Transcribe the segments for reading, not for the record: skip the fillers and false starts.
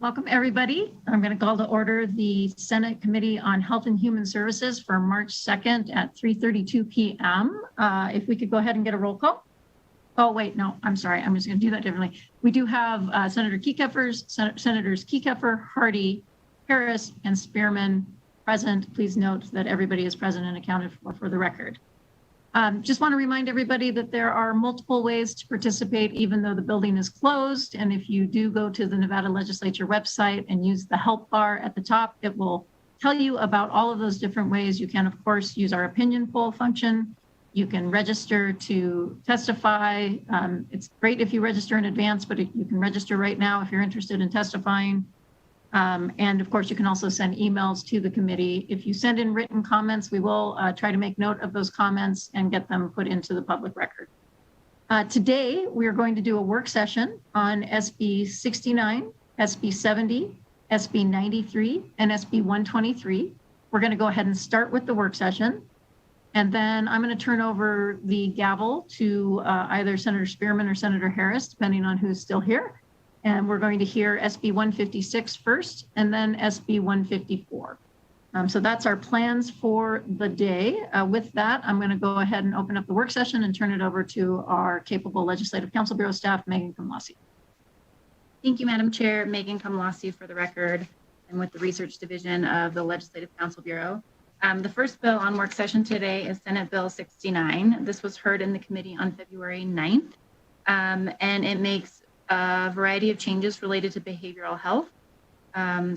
Welcome, everybody. I'm going to call to order the Senate Committee on Health and Human Services for March 2nd at 3:32 p.m. If we could go ahead and get a roll call. Oh, wait, no, I'm sorry. I'm just going to do that differently. We do have Senators Kekeffer, Hardy, Harris, and Spearman present. Please note that everybody is present and accounted for the record. Just want to remind everybody that there are multiple ways to participate, even though the building is closed. And if you do go to the Nevada Legislature website and use the help bar at the top, it will tell you about all of those different ways. You can, of course, use our opinion poll function. You can register to testify. It's great if you register in advance, but you can register right now if you're interested in testifying. And of course, you can also send emails to the committee. If you send in written comments, we will try to make note of those comments and get them put into the public record. Today, we are going to do a work session on SB 69, SB 70, SB 93, and SB 123. We're going to go ahead and start with the work session. And then I'm going to turn over the gavel to either Senator Spearman or Senator Harris, depending on who's still here. And we're going to hear SB 156 first, and then SB 154. So that's our plans for the day. With that, I'm going to go ahead and open up the work session and turn it over to our capable Legislative Council Bureau staff, Megan Kamlasi. Thank you, Madam Chair. Megan Kamlasi for the record, and with the Research Division of the Legislative Council Bureau. The first bill on work session today is Senate Bill 69. This was heard in the committee on February 9th, and it makes a variety of changes related to behavioral health.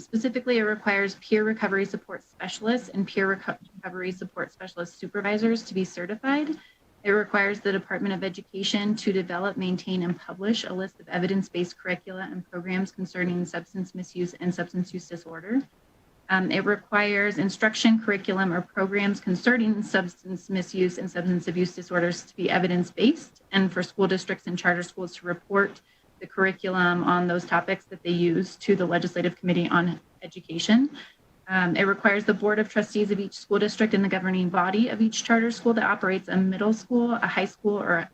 Specifically, it requires peer recovery support specialists and peer recovery support specialist supervisors to be certified. It requires the Department of Education to develop, maintain, and publish a list of evidence-based curricula and programs concerning substance misuse and substance use disorder. It requires instruction, curriculum, or programs concerning substance misuse and substance abuse disorders to be evidence-based, and for school districts and charter schools to report the curriculum on those topics that they use to the Legislative Committee on Education. It requires the Board of Trustees of each school district and the governing body of each charter school that operates a middle school, a high school, or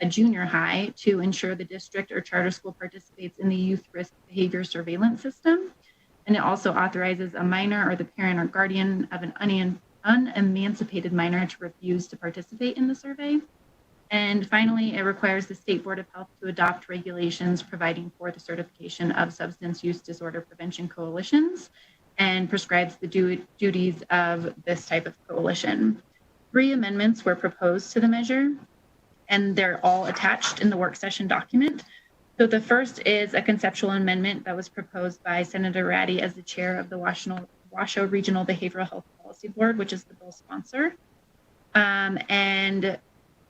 a junior high to ensure the district or charter school participates in the youth risk behavior surveillance system. And it also authorizes a minor or the parent or guardian of an unemancipated minor to refuse to participate in the survey. And finally, it requires the State Board of Health to adopt regulations providing for the certification of substance use disorder prevention coalitions and prescribes the duties of this type of coalition. 3 amendments were proposed to the measure, and they're all attached in the work session document. So the first is a conceptual amendment that was proposed by Senator Ratty as the chair of the Washoe Regional Behavioral Health Policy Board, which is the bill sponsor. And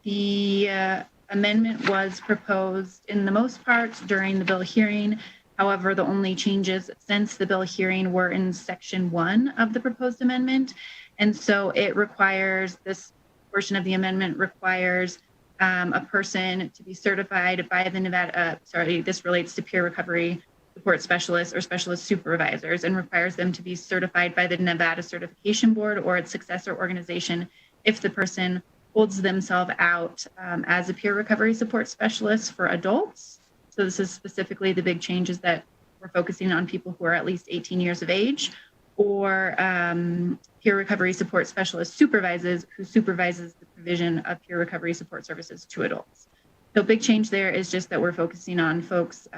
the amendment was proposed in the most part during the bill hearing. However, the only changes since the bill hearing were in section 1 of the proposed amendment. And so it requires, this portion of the amendment requires a person to be certified by the Nevada, this relates to peer recovery support specialists or specialist supervisors, and requires them to be certified by the Nevada Certification Board or its successor organization if the person holds themselves out as a peer recovery support specialist for adults. So this is specifically the big changes that we're focusing on people who are at least 18 years of age, or peer recovery support specialist who supervises the provision of peer recovery support services to adults. So big change there is just that we're focusing on folks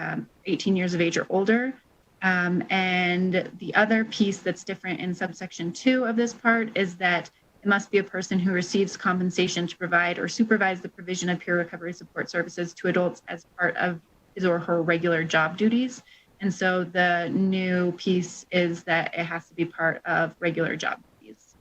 18 years of age or older. And the other piece that's different in subsection 2 of this part is that it must be a person who receives compensation to provide or supervise the provision of peer recovery support services to adults as part of his or her regular job duties. And so the new piece is that it has to be part of regular job duties.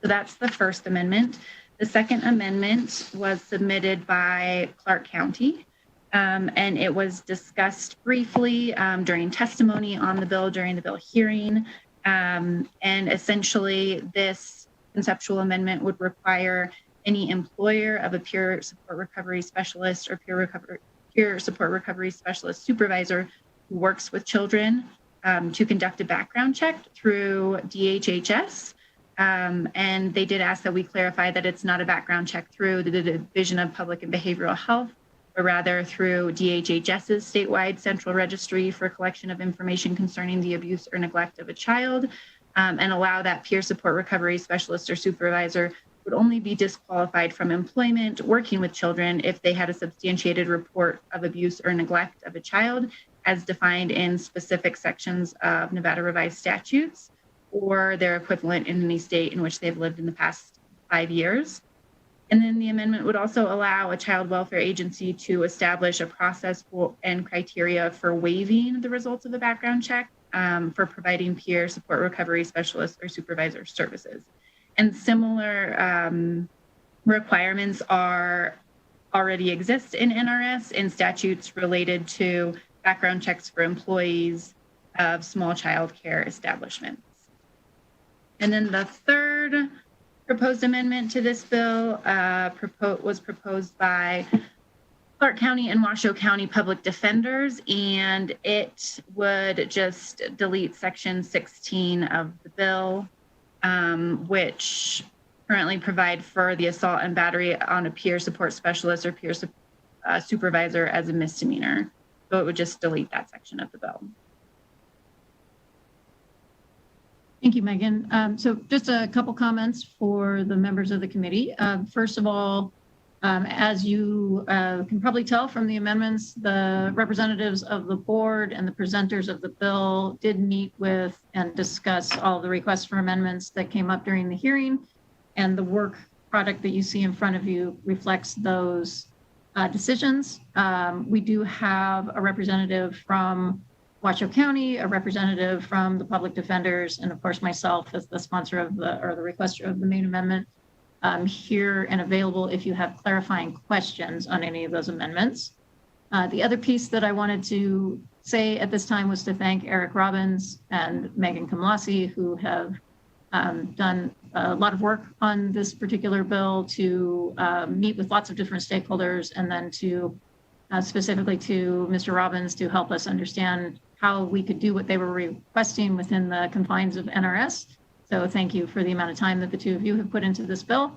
So that's the first amendment. The second amendment was submitted by Clark County, and it was discussed briefly during testimony on the bill during the bill hearing. And essentially this conceptual amendment would require any employer of a peer support recovery specialist or peer support recovery specialist supervisor who works with children to conduct a background check through DHHS. And they did ask that we clarify that it's not a background check through the Division of Public and Behavioral Health, but rather through DHHS's statewide central registry for collection of information concerning the abuse or neglect of a child, and allow that peer support recovery specialist or supervisor would only be disqualified from employment working with children if they had a substantiated report of abuse or neglect of a child as defined in specific sections of Nevada revised statutes or their equivalent in any state in which they've lived in the past 5 years. And then the amendment would also allow a child welfare agency to establish a process and criteria for waiving the results of a background check for providing peer support recovery specialist or supervisor services. And similar requirements already exist in NRS in statutes related to background checks for employees of small child care establishments. And then the third proposed amendment to this bill was proposed by Clark County and Washoe County public defenders, and it would just delete section 16 of the bill, which currently provide for the assault and battery on a peer support specialist or peer supervisor as a misdemeanor. So it would just delete that section of the bill. Thank you, Megan. So just a couple comments for the members of the committee. First of all, as you can probably tell from the amendments, the representatives of the board and the presenters of the bill did meet with and discuss all the requests for amendments that came up during the hearing, and the work product that you see in front of you reflects those decisions. We do have a representative from Washoe County, a representative from the public defenders, and of course myself as the sponsor of the requester of the main amendment, here and available if you have clarifying questions on any of those amendments. The other piece that I wanted to say at this time was to thank Eric Robbins and Megan Kamlasi, who have done a lot of work on this particular bill to meet with lots of different stakeholders, and then to specifically to Mr. Robbins to help us understand how we could do what they were requesting within the confines of NRS. So thank you for the amount of time that the two of you have put into this bill.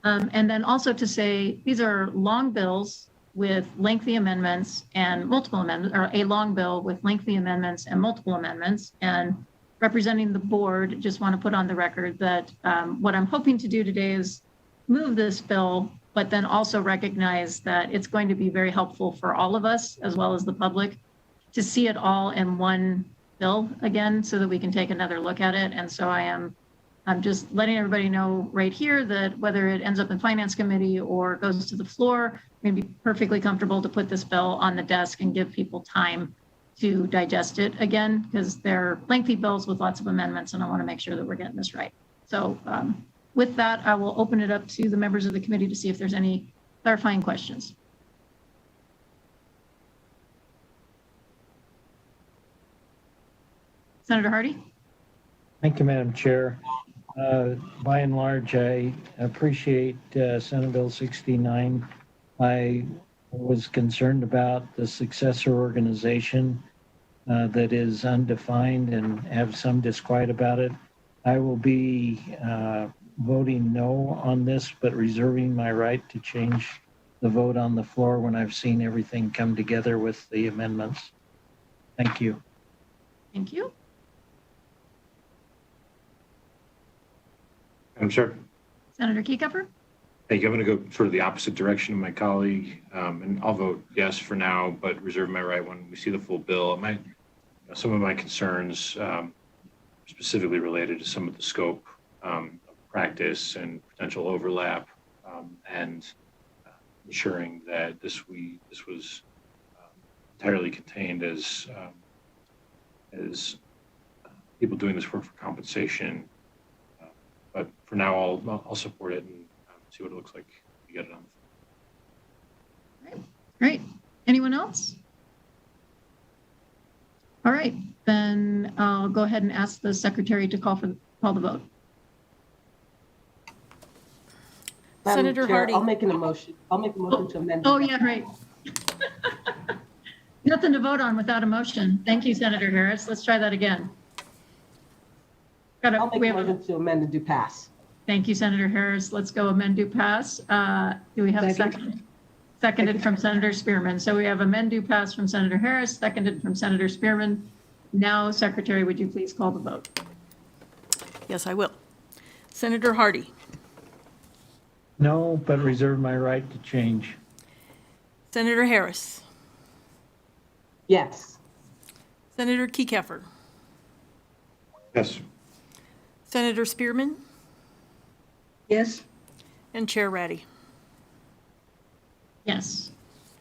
And then also to say, these are long bills with lengthy amendments and multiple amendments, or a long bill with lengthy amendments and multiple amendments. And representing the board, just want to put on the record that what I'm hoping to do today is move this bill, but then also recognize that it's going to be very helpful for all of us, as well as the public, to see it all in one bill again, so that we can take another look at it. And so I'm just letting everybody know right here that whether it ends up in Finance Committee or goes to the floor, I'm going to be perfectly comfortable to put this bill on the desk and give people time to digest it again, because they're lengthy bills with lots of amendments, and I want to make sure that we're getting this right. So with that, I will open it up to the members of the committee to see if there's any clarifying questions. Senator Hardy. Thank you, Madam Chair. By and large, I appreciate Senate Bill 69. I was concerned about the successor organization that is undefined and have some disquiet about it. I will be voting no on this, but reserving my right to change the vote on the floor when I've seen everything come together with the amendments. Thank you. Thank you. I'm sure. Senator Keycupper. Thank you. I'm going to go sort of the opposite direction of my colleague, and I'll vote yes for now, but reserve my right when we see the full bill. Some of my concerns specifically related to some of the scope of practice and potential overlap, and ensuring that this was entirely contained as people doing this work for compensation. But for now, I'll support it and see what it looks like. We get it on. Great. Anyone else? All right, then I'll go ahead and ask the secretary to call the vote. Senator Chair, Hardy. I'll make a motion to amend. Oh, yeah, right. Nothing to vote on without a motion. Thank you, Senator Harris. Let's try that again. I'll make a motion to amend and do pass. Thank you, Senator Harris. Let's go amend, do pass. Do we have a second? seconded from Senator Spearman. So we have amend do pass from Senator Harris, seconded from Senator Spearman. Now, Secretary, would you please call the vote? Yes, I will. Senator Hardy. No, but reserve my right to change. Senator Harris. Yes. Senator Kekeffer. Yes. Senator Spearman. Yes. And Chair Ratty. Yes.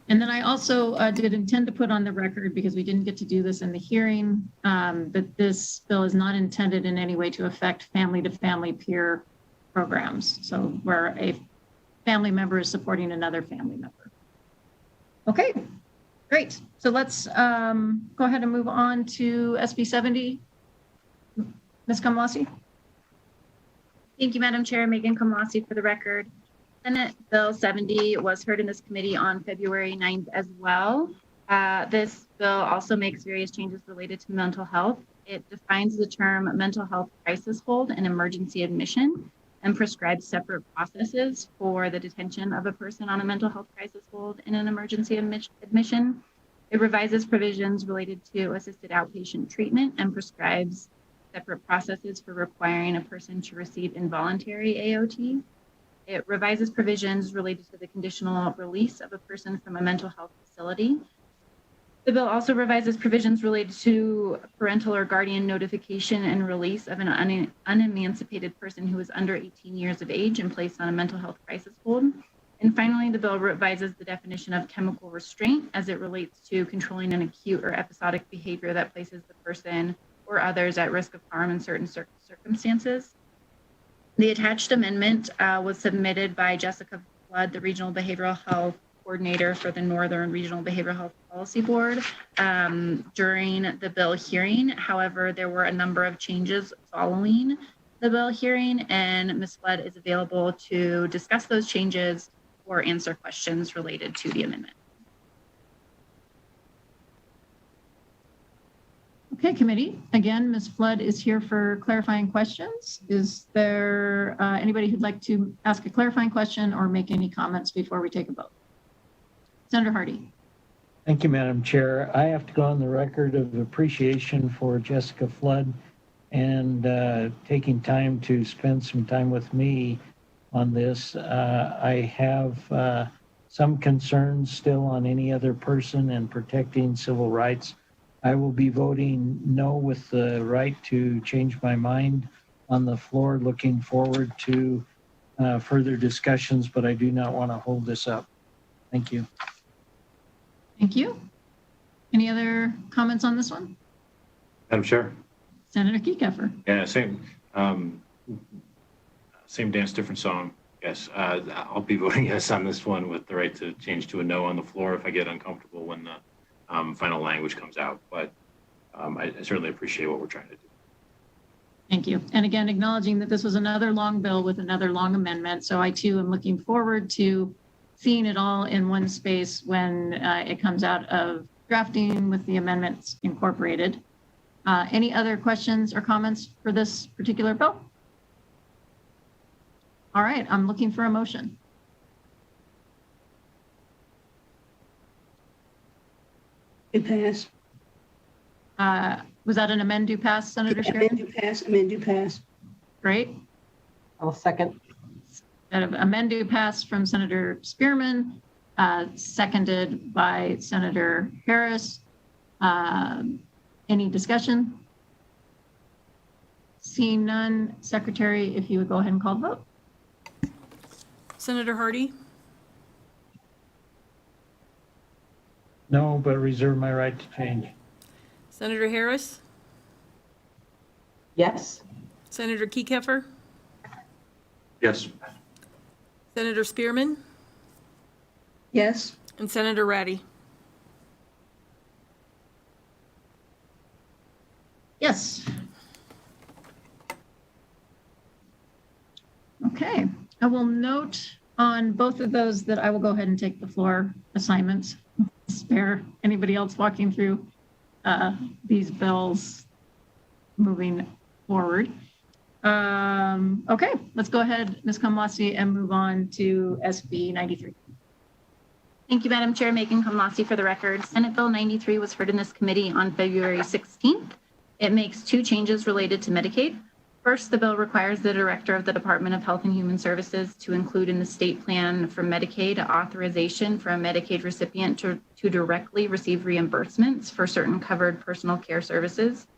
And then I also did intend to put on the record, because we didn't get to do this in the hearing, that this bill is not intended in any way to affect family-to-family peer programs. So where a family member is supporting another family member. Okay, great. So let's go ahead and move on to SB 70. Ms. Kamlasi? Thank you, Madam Chair. Megan Kamlasi for the record. Senate Bill 70 was heard in this committee on February 9th as well. This bill also makes various changes related to mental health. It defines the term mental health crisis hold and emergency admission and prescribes separate processes for the detention of a person on a mental health crisis hold and an emergency admission. It revises provisions related to assisted outpatient treatment and prescribes separate processes for requiring a person to receive involuntary AOT. It revises provisions related to the conditional release of a person from a mental health facility. The bill also revises provisions related to parental or guardian notification and release of an unemancipated person who is under 18 years of age and placed on a mental health crisis hold. And finally, the bill revises the definition of chemical restraint as it relates to controlling an acute or episodic behavior that places the person or others at risk of harm in certain circumstances. The attached amendment was submitted by Jessica Flood, the Regional Behavioral Health Coordinator for the Northern Regional Behavioral Health Policy Board, during the bill hearing. However, there were a number of changes following the bill hearing, and Ms. Flood is available to discuss those changes or answer questions related to the amendment. Okay, committee. Again, Ms. Flood is here for clarifying questions. Is there anybody who'd like to ask a clarifying question or make any comments before we take a vote? Senator Hardy. Thank you, Madam Chair. I have to go on the record of appreciation for Jessica Flood and taking time to spend some time with me on this. I have some concerns still on any other person and protecting civil rights. I will be voting no with the right to change my mind on the floor, looking forward to further discussions, but I do not want to hold this up. Thank you. Thank you. Any other comments on this one? Madam Chair. Senator Kekeffer. Yeah, same dance, different song. Yes, I'll be voting yes on this one with the right to change to a no on the floor if I get uncomfortable when the final language comes out. But I certainly appreciate what we're trying to do. Thank you. And again, acknowledging that this was another long bill with another long amendment. So I too am looking forward to seeing it all in one space when it comes out of drafting with the amendments incorporated. Any other questions or comments for this particular bill? All right, I'm looking for a motion. It pass. Was that an amend do pass, Senator Sheridan? Amend do pass, amend do pass. Great. I'll second. Amend do pass from Senator Spearman, seconded by Senator Harris. Any discussion? Seeing none, Secretary, if you would go ahead and call the vote. Senator Hardy. No, but reserve my right to change. Senator Harris. Yes. Senator Kekeffer. Yes. Senator Spearman. Yes. And Senator Ratty. Yes. Okay, I will note on both of those that I will go ahead and take the floor assignments. Spare anybody else walking through these bills moving forward. Okay, let's go ahead, Ms. Kamlasi, and move on to SB 93. Thank you, Madam Chair. Megan Kamlasi for the record. Senate Bill 93 was heard in this committee on February 16th. It makes two changes related to Medicaid. First, the bill requires the Director of the Department of Health and Human Services to include in the state plan for Medicaid authorization for a Medicaid recipient to directly receive reimbursements for certain covered personal care services.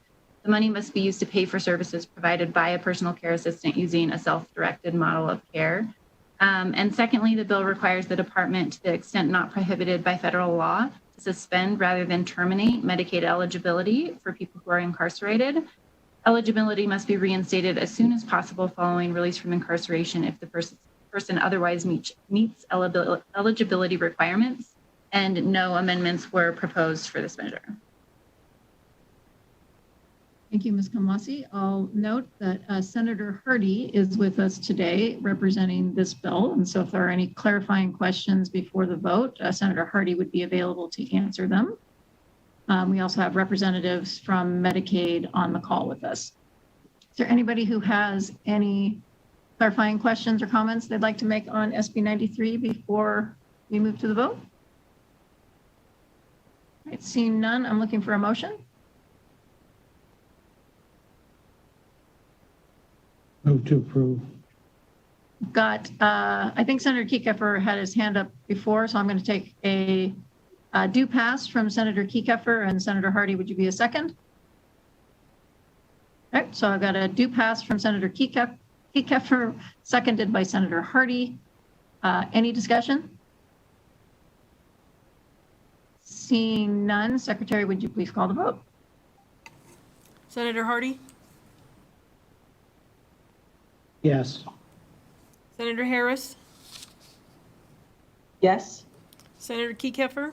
The money must be used to pay for services provided by a personal care assistant using a self-directed model of care. And secondly, the bill requires the department, to the extent not prohibited by federal law, to suspend rather than terminate Medicaid eligibility for people who are incarcerated. Eligibility must be reinstated as soon as possible following release from incarceration if the person otherwise meets eligibility requirements, and no amendments were proposed for this measure. Thank you, Ms. Kamlasi. I'll note that Senator Hardy is with us today representing this bill. And so if there are any clarifying questions before the vote, Senator Hardy would be available to answer them. We also have representatives from Medicaid on the call with us. Is there anybody who has any clarifying questions or comments they'd like to make on SB 93 before we move to the vote? All right, seeing none, I'm looking for a motion. Move to approve. Got, I think Senator Kieckeffer had his hand up before, so I'm going to take a do pass from Senator Kieckeffer, and Senator Hardy, would you be a second? All right, so I've got a do pass from Senator Kieckeffer, seconded by Senator Hardy. Any discussion? Seeing none, Secretary, would you please call the vote? Senator Hardy, Yes. Senator Harris, Yes. Senator Kieckeffer,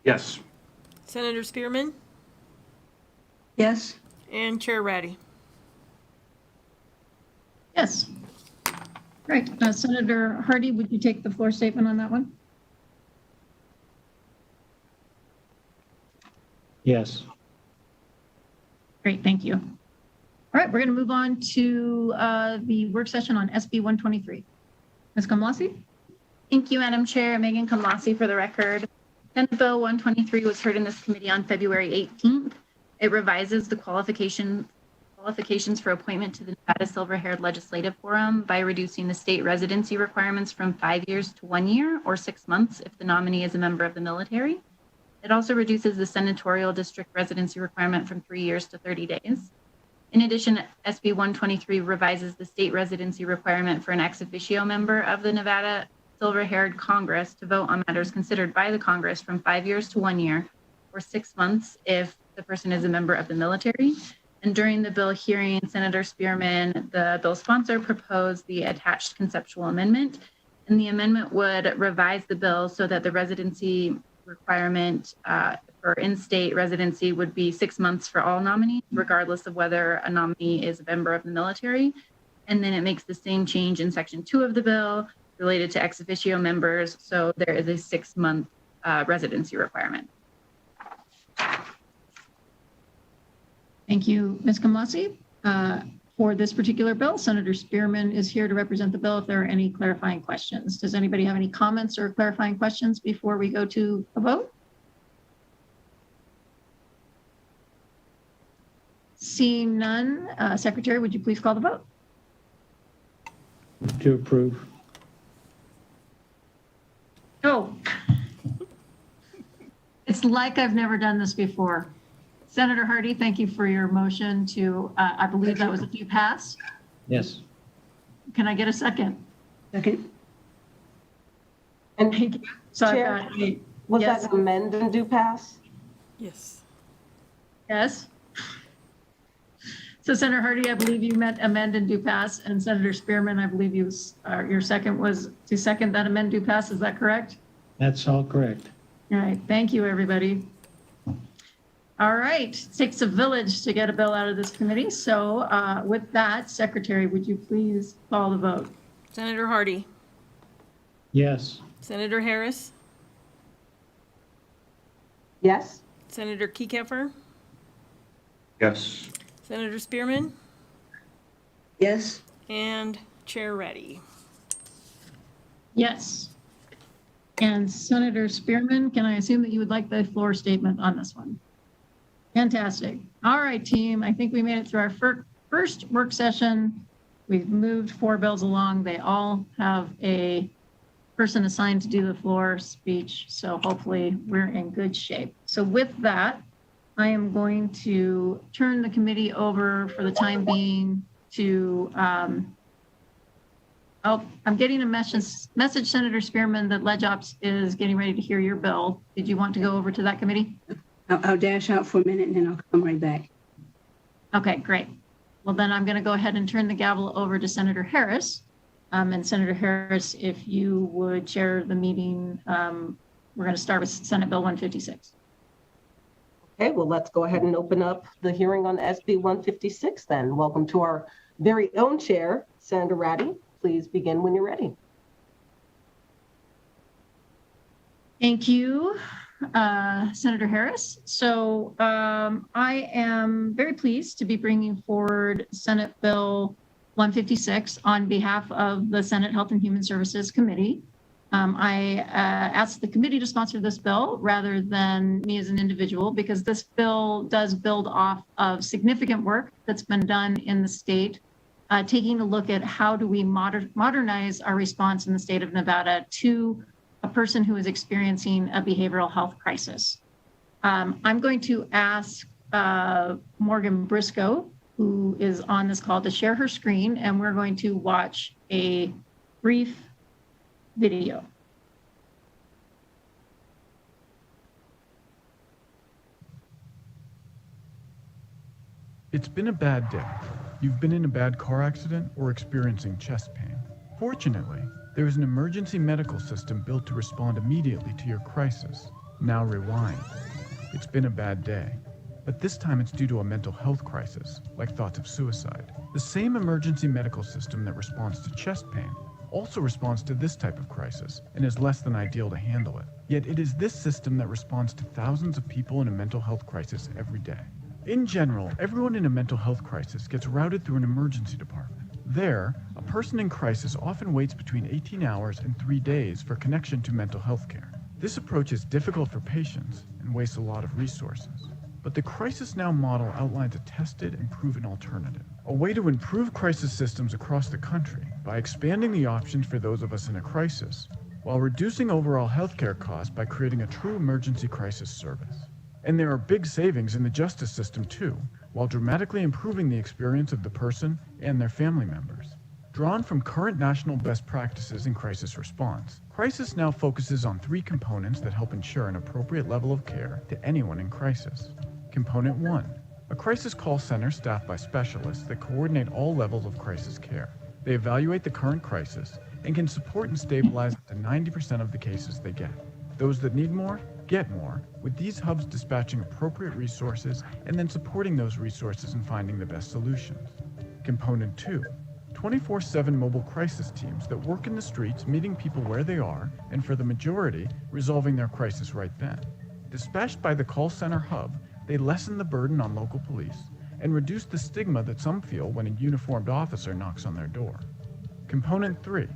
Yes. Senator Spearman, Yes. and Chair Ratty. Yes. Right, Senator Hardy, would you take the floor statement on that one? Yes. Great, thank you. All right, we're going to move on to the work session on SB 123. Ms. Kamlasi? Thank you, Madam Chair. Megan Kamlasi for the record. Senate Bill 123 was heard in this committee on February 18th. It revises the qualifications for appointment to the Nevada Silver-Haired Legislative Forum by reducing the state residency requirements from 5 years to 1 year or 6 months if the nominee is a member of the military. It also reduces the senatorial district residency requirement from 3 years to 30 days. In addition, SB 123 revises the state residency requirement for an ex officio member of the Nevada Silver-Haired Congress to vote on matters considered by the Congress from 5 years to 1 year or 6 months if the person is a member of the military. And during the bill hearing, Senator Spearman, the bill sponsor, proposed the attached conceptual amendment. And the amendment would revise the bill so that the residency requirement for in-state residency would be 6 months for all nominees, regardless of whether a nominee is a member of the military. And then it makes the same change in Section 2 of the bill related to ex officio members. So there is a 6-month residency requirement. Thank you, Ms. Kamlasi. For this particular bill, Senator Spearman is here to represent the bill if there are any clarifying questions. Does anybody have any comments or clarifying questions before we go to a vote? Seeing none, Secretary, would you please call the vote? Move to approve. Oh. It's like I've never done this before. Senator Hardy, thank you for your motion to, I believe that was a do pass. Yes. Can I get a second? Second. And Thank you. So I've Chair, got a, was yes. that amend and do pass? Yes. Yes. So Senator Hardy, I believe you meant amend and do pass, and Senator Spearman, I believe you, your second was to second that amend do pass. Is that correct? That's all correct. All right. Thank you, everybody. All right. It takes a village to get a bill out of this committee. So with that, Secretary, would you please call the vote? Senator Hardy, Yes. Senator Harris, Yes. Senator Kieckeffer, Yes. Senator Spearman, Yes. and Chair Ratty. Yes. And Senator Spearman, can I assume that you would like the floor statement on this one? Fantastic. All right, team. I think we made it through our first work session. We've moved 4 bills along. They all have a person assigned to do the floor speech. So hopefully we're in good shape. So with that, I am going to turn the committee over for the time being to, I'm getting a message, Senator Spearman, that LegOps is getting ready to hear your bill. Did you want to go over to that committee? I'll dash out for a minute and then I'll come right back. Okay, great. Well, then I'm going to go ahead and turn the gavel over to Senator Harris. And Senator Harris, if you would chair the meeting, we're going to start with Senate Bill 156. Okay, well, let's go ahead and open up the hearing on SB 156 then. Welcome to our very own chair, Senator Ratty. Please begin when you're ready. Thank you, Senator Harris. So I am very pleased to be bringing forward Senate Bill 156 on behalf of the Senate Health and Human Services Committee. I asked the committee to sponsor this bill rather than me as an individual because this bill does build off of significant work that's been done in the state, taking a look at how do we modernize our response in the state of Nevada to a person who is experiencing a behavioral health crisis. I'm going to ask Morgan Briscoe, who is on this call, to share her screen, and we're going to watch a brief video. It's been a bad day. You've been in a bad car accident or experiencing chest pain. Fortunately, there is an emergency medical system built to respond immediately to your crisis. Now rewind. It's been a bad day, but this time it's due to a mental health crisis, like thoughts of suicide. The same emergency medical system that responds to chest pain also responds to this type of crisis and is less than ideal to handle it. Yet it is this system that responds to thousands of people in a mental health crisis every day. In general, everyone in a mental health crisis gets routed through an emergency department. There, a person in crisis often waits between 18 hours and 3 days for connection to mental health care. This approach is difficult for patients and wastes a lot of resources. But the Crisis Now model outlines a tested and proven alternative, a way to improve crisis systems across the country by expanding the options for those of us in a crisis, while reducing overall healthcare costs by creating a true emergency crisis service. And there are big savings in the justice system too, while dramatically improving the experience of the person and their family members. Drawn from current national best practices in crisis response, Crisis Now focuses on 3 components that help ensure an appropriate level of care to anyone in crisis. Component 1, a crisis call center staffed by specialists that coordinate all levels of crisis care. They evaluate the current crisis and can support and stabilize up to 90% of the cases they get. Those that need more, get more, with these hubs dispatching appropriate resources and then supporting those resources and finding the best solutions. Component 2, 24/7 mobile crisis teams that work in the streets meeting people where they are and for the majority, resolving their crisis right then. Dispatched by the call center hub, they lessen the burden on local police and reduce the stigma that some feel when a uniformed officer knocks on their door. Component 3,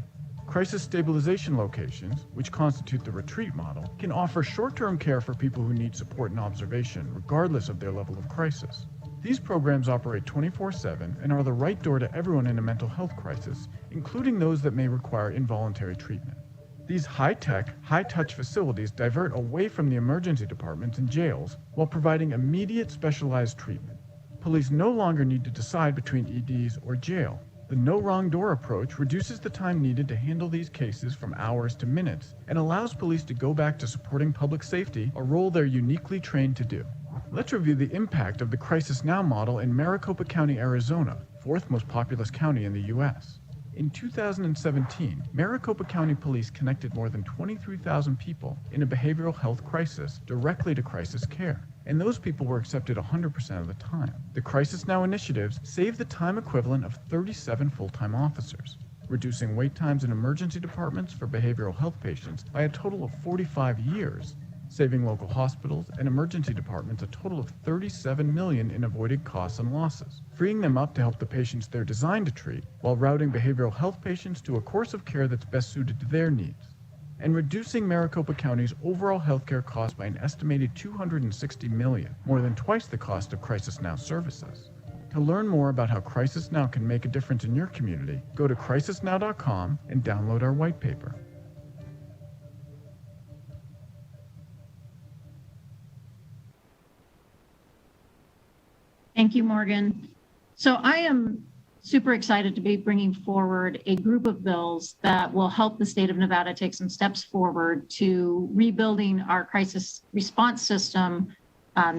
crisis stabilization locations, which constitute the retreat model, can offer short-term care for people who need support and observation, regardless of their level of crisis. These programs operate 24/7 and are the right door to everyone in a mental health crisis, including those that may require involuntary treatment. These high-tech, high-touch facilities divert away from the emergency departments and jails while providing immediate specialized treatment. Police no longer need to decide between EDs or jail. The no wrong door approach reduces the time needed to handle these cases from hours to minutes and allows police to go back to supporting public safety, a role they're uniquely trained to do. Let's review the impact of the Crisis Now model in Maricopa County, Arizona, 4th most populous county in the U.S. In 2017, Maricopa County Police connected more than 23,000 people in a behavioral health crisis directly to crisis care, and those people were accepted 100% of the time. The Crisis Now initiatives saved the time equivalent of 37 full-time officers, reducing wait times in emergency departments for behavioral health patients by a total of 45 years, saving local hospitals and emergency departments a total of $37 million in avoided costs and losses, freeing them up to help the patients they're designed to treat, while routing behavioral health patients to a course of care that's best suited to their needs, and reducing Maricopa County's overall healthcare costs by an estimated $260 million, more than twice the cost of Crisis Now services. To learn more about how Crisis Now can make a difference in your community, go to crisisnow.com and download our white paper. Thank you, Morgan. So I am super excited to be bringing forward a group of bills that will help the state of Nevada take some steps forward to rebuilding our crisis response system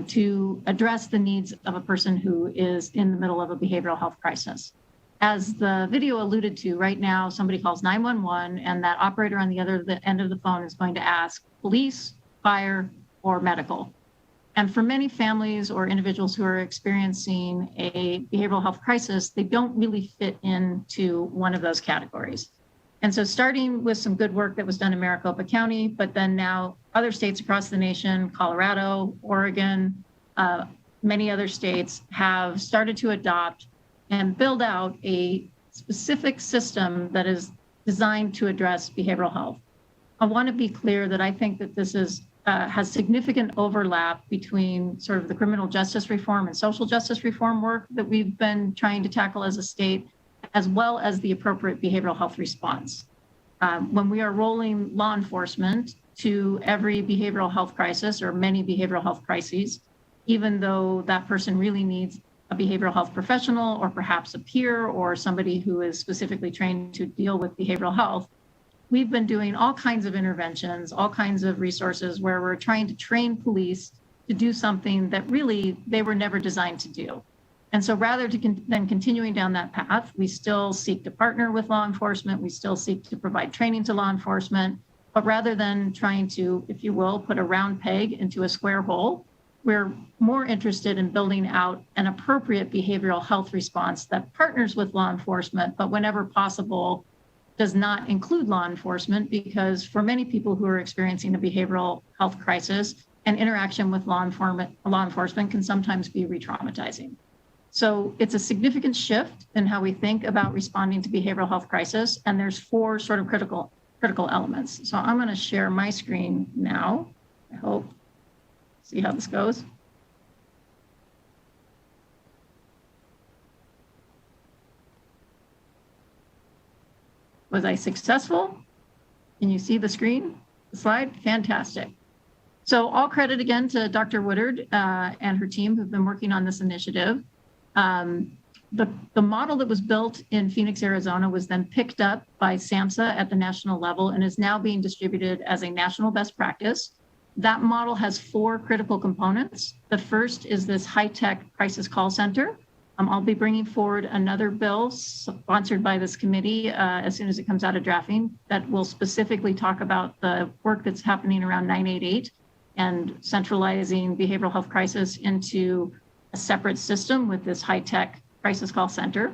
to address the needs of a person who is in the middle of a behavioral health crisis. As the video alluded to, right now, somebody calls 911 and that operator on the other end of the phone is going to ask police, fire, or medical. And for many families or individuals who are experiencing a behavioral health crisis, they don't really fit into one of those categories. And so starting with some good work that was done in Maricopa County, but then now other states across the nation, Colorado, Oregon, many other states have started to adopt and build out a specific system that is designed to address behavioral health. I want to be clear that I think that this is has significant overlap between sort of the criminal justice reform and social justice reform work that we've been trying to tackle as a state, as well as the appropriate behavioral health response. When we are rolling law enforcement to every behavioral health crisis or many behavioral health crises, even though that person really needs a behavioral health professional or perhaps a peer or somebody who is specifically trained to deal with behavioral health, we've been doing all kinds of interventions, all kinds of resources where we're trying to train police to do something that really they were never designed to do. And so rather than continuing down that path, we still seek to partner with law enforcement. We still seek to provide training to law enforcement. But rather than trying to, if you will, put a round peg into a square hole, we're more interested in building out an appropriate behavioral health response that partners with law enforcement, but whenever possible, does not include law enforcement, because for many people who are experiencing a behavioral health crisis, an interaction with law enforcement can sometimes be re-traumatizing. So it's a significant shift in how we think about responding to behavioral health crisis, and there's four sort of critical elements. So I'm going to share my screen now. I hope. See how this goes. Was I successful? Can you see the screen, the slide? Fantastic. So all credit again to Dr. Woodard and her team who've been working on this initiative. The model that was built in Phoenix, Arizona was then picked up by SAMHSA at the national level and is now being distributed as a national best practice. That model has four critical components. The first is this high-tech crisis call center. I'll be bringing forward another bill sponsored by this committee as soon as it comes out of drafting that will specifically talk about the work that's happening around 988 and centralizing behavioral health crisis into a separate system with this high-tech crisis call center.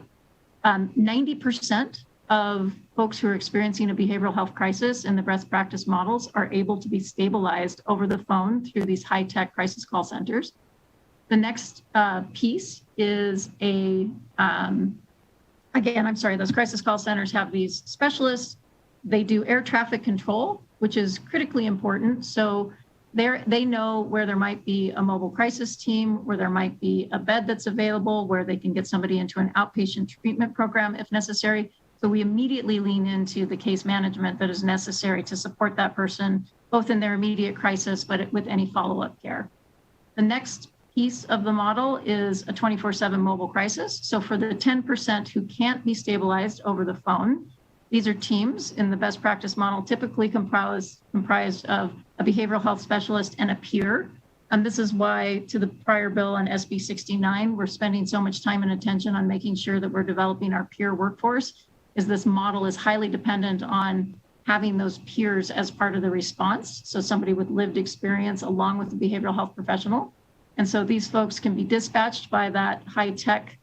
90% of folks who are experiencing a behavioral health crisis in the best practice models are able to be stabilized over the phone through these high-tech crisis call centers. The next piece is those crisis call centers have these specialists. They do air traffic control, which is critically important. So they know where there might be a mobile crisis team, where there might be a bed that's available, where they can get somebody into an outpatient treatment program if necessary. So we immediately lean into the case management that is necessary to support that person, both in their immediate crisis, but with any follow-up care. The next piece of the model is a 24/7 mobile crisis. So for the 10% who can't be stabilized over the phone, these are teams in the best practice model, typically comprised of a behavioral health specialist and a peer. And this is why, to the prior bill on SB 69, we're spending so much time and attention on making sure that we're developing our peer workforce, is this model is highly dependent on having those peers as part of the response. So somebody with lived experience along with the behavioral health professional. And so these folks can be dispatched by that high-tech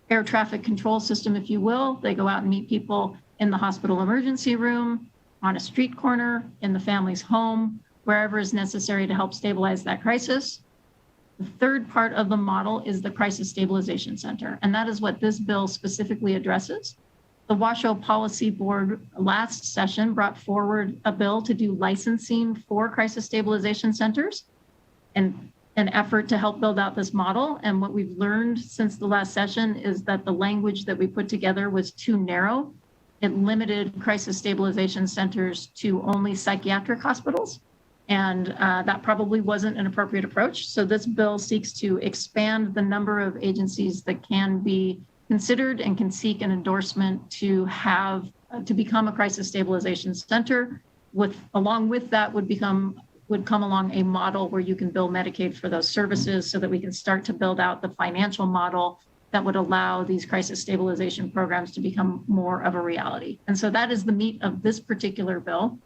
air traffic control system, if you will. They go out and meet people in the hospital emergency room, on a street corner, in the family's home, wherever is necessary to help stabilize that crisis. The third part of the model is the Crisis Stabilization Center, and that is what this bill specifically addresses. The Washoe Policy Board last session brought forward a bill to do licensing for crisis stabilization centers and an effort to help build out this model. And what we've learned since the last session is that the language that we put together was too narrow. It limited crisis stabilization centers to only psychiatric hospitals. And that probably wasn't an appropriate approach. So this bill seeks to expand the number of agencies that can be considered and can seek an endorsement to have to become a crisis stabilization center. Along with that would come along a model where you can bill Medicaid for those services so that we can start to build out the financial model that would allow these crisis stabilization programs to become more of a reality. And so that is the meat of this particular bill.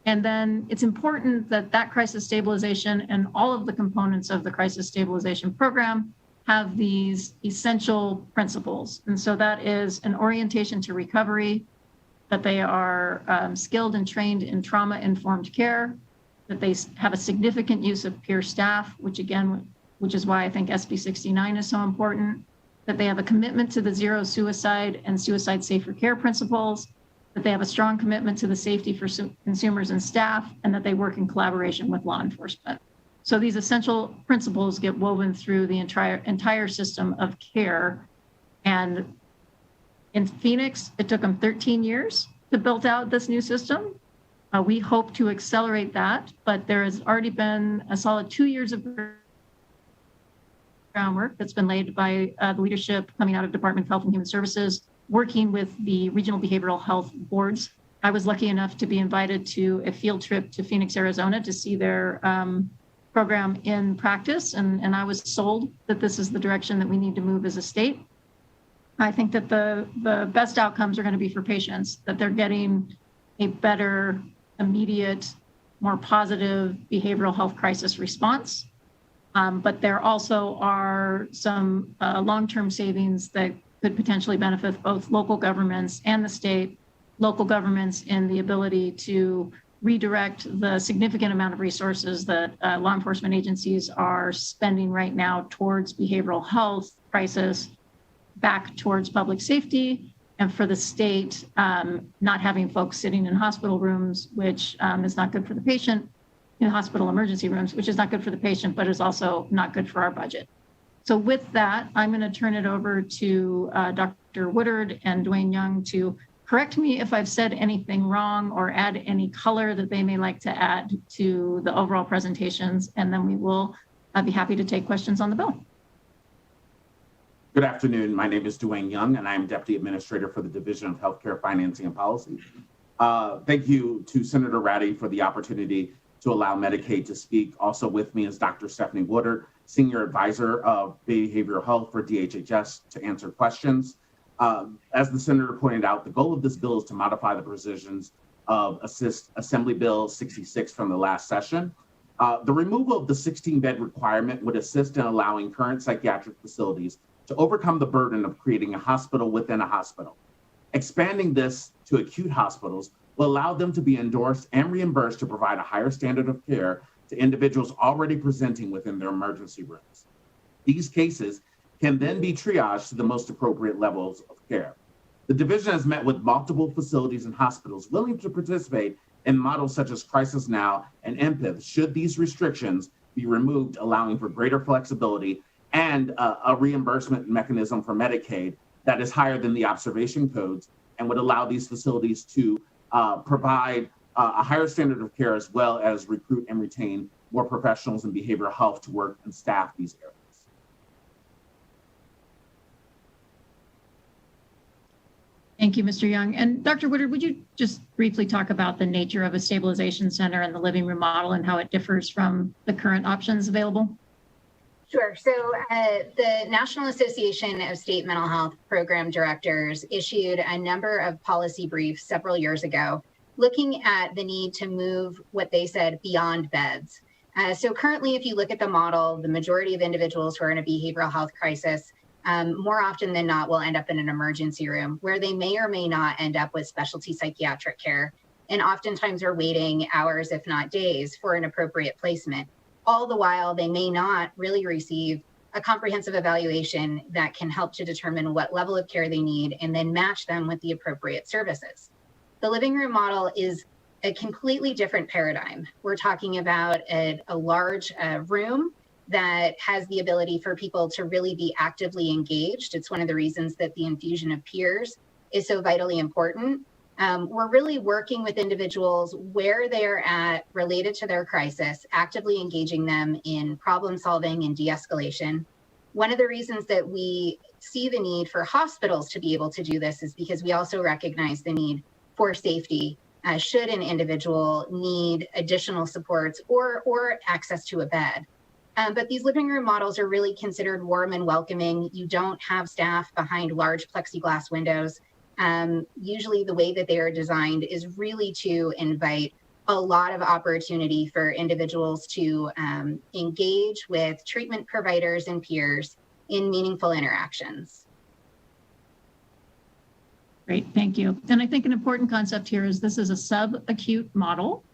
And then it's important that that crisis stabilization and all of the components of the crisis stabilization program have these essential principles. And so that is an orientation to recovery, that they are skilled and trained in trauma-informed care, that they have a significant use of peer staff, which is why I think SB 69 is so important, that they have a commitment to the zero suicide and suicide safer care principles, that they have a strong commitment to the safety for consumers and staff, and that they work in collaboration with law enforcement. So these essential principles get woven through the entire system of care. And in Phoenix, it took them 13 years to build out this new system. We hope to accelerate that, but there has already been a solid 2 years of groundwork that's been laid by the leadership coming out of Department of Health and Human Services, working with the regional behavioral health boards. I was lucky enough to be invited to a field trip to Phoenix, Arizona to see their program in practice. And I was sold that this is the direction that we need to move as a state. I think that the best outcomes are going to be for patients, that they're getting a better, immediate, more positive behavioral health crisis response. But there also are some long-term savings that could potentially benefit both local governments and the state, local governments in the ability to redirect the significant amount of resources that law enforcement agencies are spending right now towards behavioral health crisis back towards public safety, and for the state not having folks sitting in hospital rooms, which is not good for the patient, in hospital emergency rooms, which is not good for the patient, but is also not good for our budget. So with that, I'm going to turn it over to Dr. Woodard and Dwayne Young to correct me if I've said anything wrong or add any color that they may like to add to the overall presentations, and then we will be happy to take questions on the bill. Good afternoon. My name is Dwayne Young, and I'm Deputy Administrator for the Division of Healthcare Financing and Policy. Thank you to Senator Ratty for the opportunity to allow Medicaid to speak. Also with me is Dr. Stephanie Woodard, Senior Advisor of Behavioral Health for DHHS, to answer questions. As the Senator pointed out, the goal of this bill is to modify the provisions of Assembly Bill 66 from the last session. The removal of the 16-bed requirement would assist in allowing current psychiatric facilities to overcome the burden of creating a hospital within a hospital. Expanding this to acute hospitals will allow them to be endorsed and reimbursed to provide a higher standard of care to individuals already presenting within their emergency rooms. These cases can then be triaged to the most appropriate levels of care. The division has met with multiple facilities and hospitals willing to participate in models such as Crisis Now and MPIV should these restrictions be removed, allowing for greater flexibility and a reimbursement mechanism for Medicaid that is higher than the observation codes and would allow these facilities to provide a higher standard of care, as well as recruit and retain more professionals in behavioral health to work and staff these areas. Thank you, Mr. Young. And Dr. Woodard, would you just briefly talk about the nature of a stabilization center and the living room model and how it differs from the current options available? Sure. So the National Association of State Mental Health Program Directors issued a number of policy briefs several years ago, looking at the need to move what they said beyond beds. So currently, if you look at the model, the majority of individuals who are in a behavioral health crisis, more often than not, will end up in an emergency room where they may or may not end up with specialty psychiatric care. and oftentimes are waiting hours, if not days, for an appropriate placement. All the while, they may not really receive a comprehensive evaluation that can help to determine what level of care they need and then match them with the appropriate services. The living room model is a completely different paradigm. We're talking about a large room that has the ability for people to really be actively engaged. It's one of the reasons that the infusion of peers is so vitally important. We're really working with individuals where they're at related to their crisis, actively engaging them in problem solving and de-escalation. One of the reasons that we see the need for hospitals to be able to do this is because we also recognize the need for safety should an individual need additional supports or access to a bed. But these living room models are really considered warm and welcoming. You don't have staff behind large plexiglass windows. Usually the way that they are designed is really to invite a lot of opportunity for individuals to engage with treatment providers and peers in meaningful interactions. Great, thank you. And I think an important concept here is this is a subacute model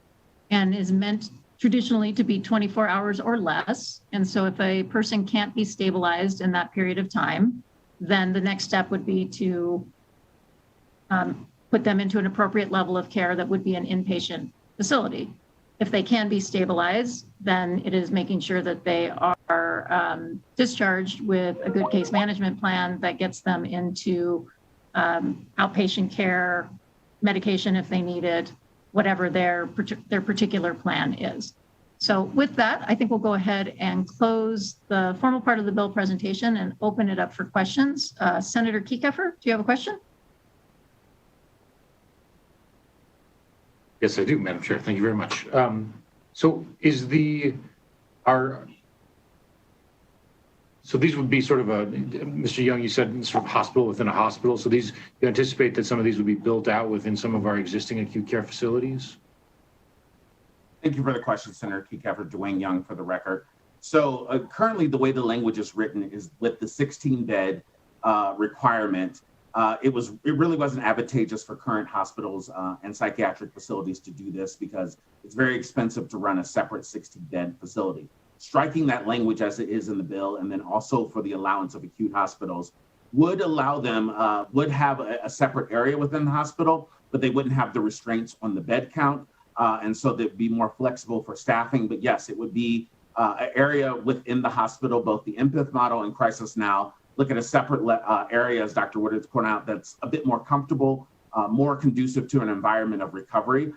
and is meant traditionally to be 24 hours or less. And so if a person can't be stabilized in that period of time, then the next step would be to put them into an appropriate level of care that would be an inpatient facility. If they can be stabilized, then it is making sure that they are discharged with a good case management plan that gets them into outpatient care, medication if they need it, whatever their particular plan is. So with that, I think we'll go ahead and close the formal part of the bill presentation and open it up for questions. Senator Kieckeffer, do you have a question? Yes, I do, Madam Chair. Thank you very much. So these would be sort of Mr. Young, you said sort of hospital within a hospital. So you anticipate that some of these would be built out within some of our existing acute care facilities? Thank you for the question, Senator Kieckeffer. Dwayne Young for the record. So currently the way the language is written is with the 16-bed requirement. It really wasn't advantageous for current hospitals and psychiatric facilities to do this because it's very expensive to run a separate 16-bed facility. Striking that language as it is in the bill, and then also for the allowance of acute hospitals, would allow them, would have a separate area within the hospital, but they wouldn't have the restraints on the bed count. And so they'd be more flexible for staffing. But yes, it would be an area within the hospital, both the MPIF model and Crisis Now, look at a separate area, as Dr. Woodard's pointed out, that's a bit more comfortable, more conducive to an environment of recovery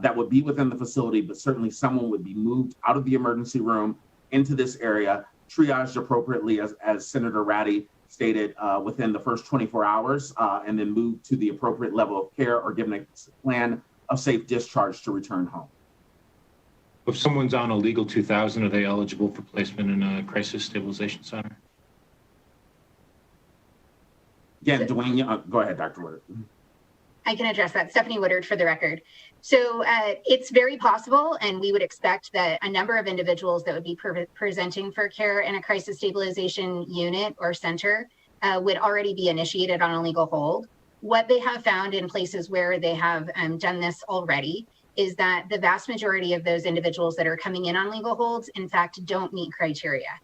that would be within the facility, but certainly someone would be moved out of the emergency room into this area, triaged appropriately, as Senator Ratty stated, within the first 24 hours, and then moved to the appropriate level of care or given a plan of safe discharge to return home. If someone's on a legal 2000, are they eligible for placement in a crisis stabilization center? Again, Dwayne, go ahead, Dr. Woodard. I can address that. Stephanie Woodard for the record. So it's very possible, and we would expect that a number of individuals that would be presenting for care in a crisis stabilization unit or center would already be initiated on a legal hold. What they have found in places where they have done this already is that the vast majority of those individuals that are coming in on legal holds, in fact, don't meet criteria.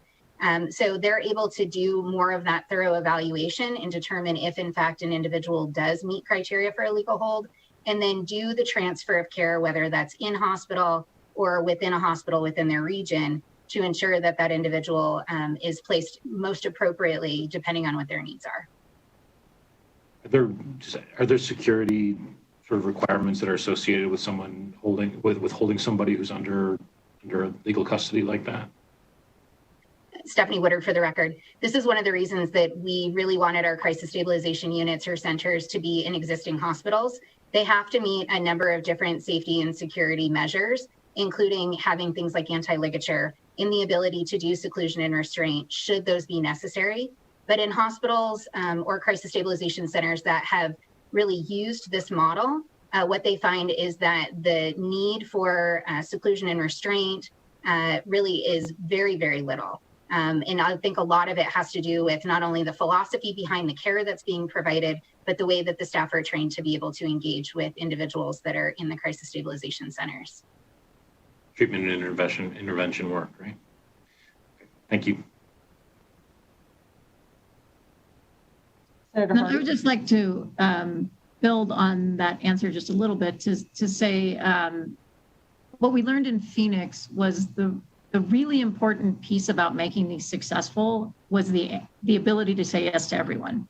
So they're able to do more of that thorough evaluation and determine if, in fact, an individual does meet criteria for a legal hold, and then do the transfer of care, whether that's in hospital or within a hospital within their region, to ensure that that individual is placed most appropriately, depending on what their needs are. Are there security sort of requirements that are associated with someone holding somebody who's under legal custody like that? Stephanie Woodard for the record. This is one of the reasons that we really wanted our crisis stabilization units or centers to be in existing hospitals. They have to meet a number of different safety and security measures, including having things like anti-ligature and the ability to do seclusion and restraint should those be necessary. But in hospitals or crisis stabilization centers that have really used this model, what they find is that the need for seclusion and restraint really is very, very little. And I think a lot of it has to do with not only the philosophy behind the care that's being provided, but the way that the staff are trained to be able to engage with individuals that are in the crisis stabilization centers. Treatment and intervention work, right? Okay. Thank you. Senator No, I Hardy. would just like to build on that answer just a little bit to say what we learned in Phoenix was the really important piece about making these successful was the ability to say yes to everyone.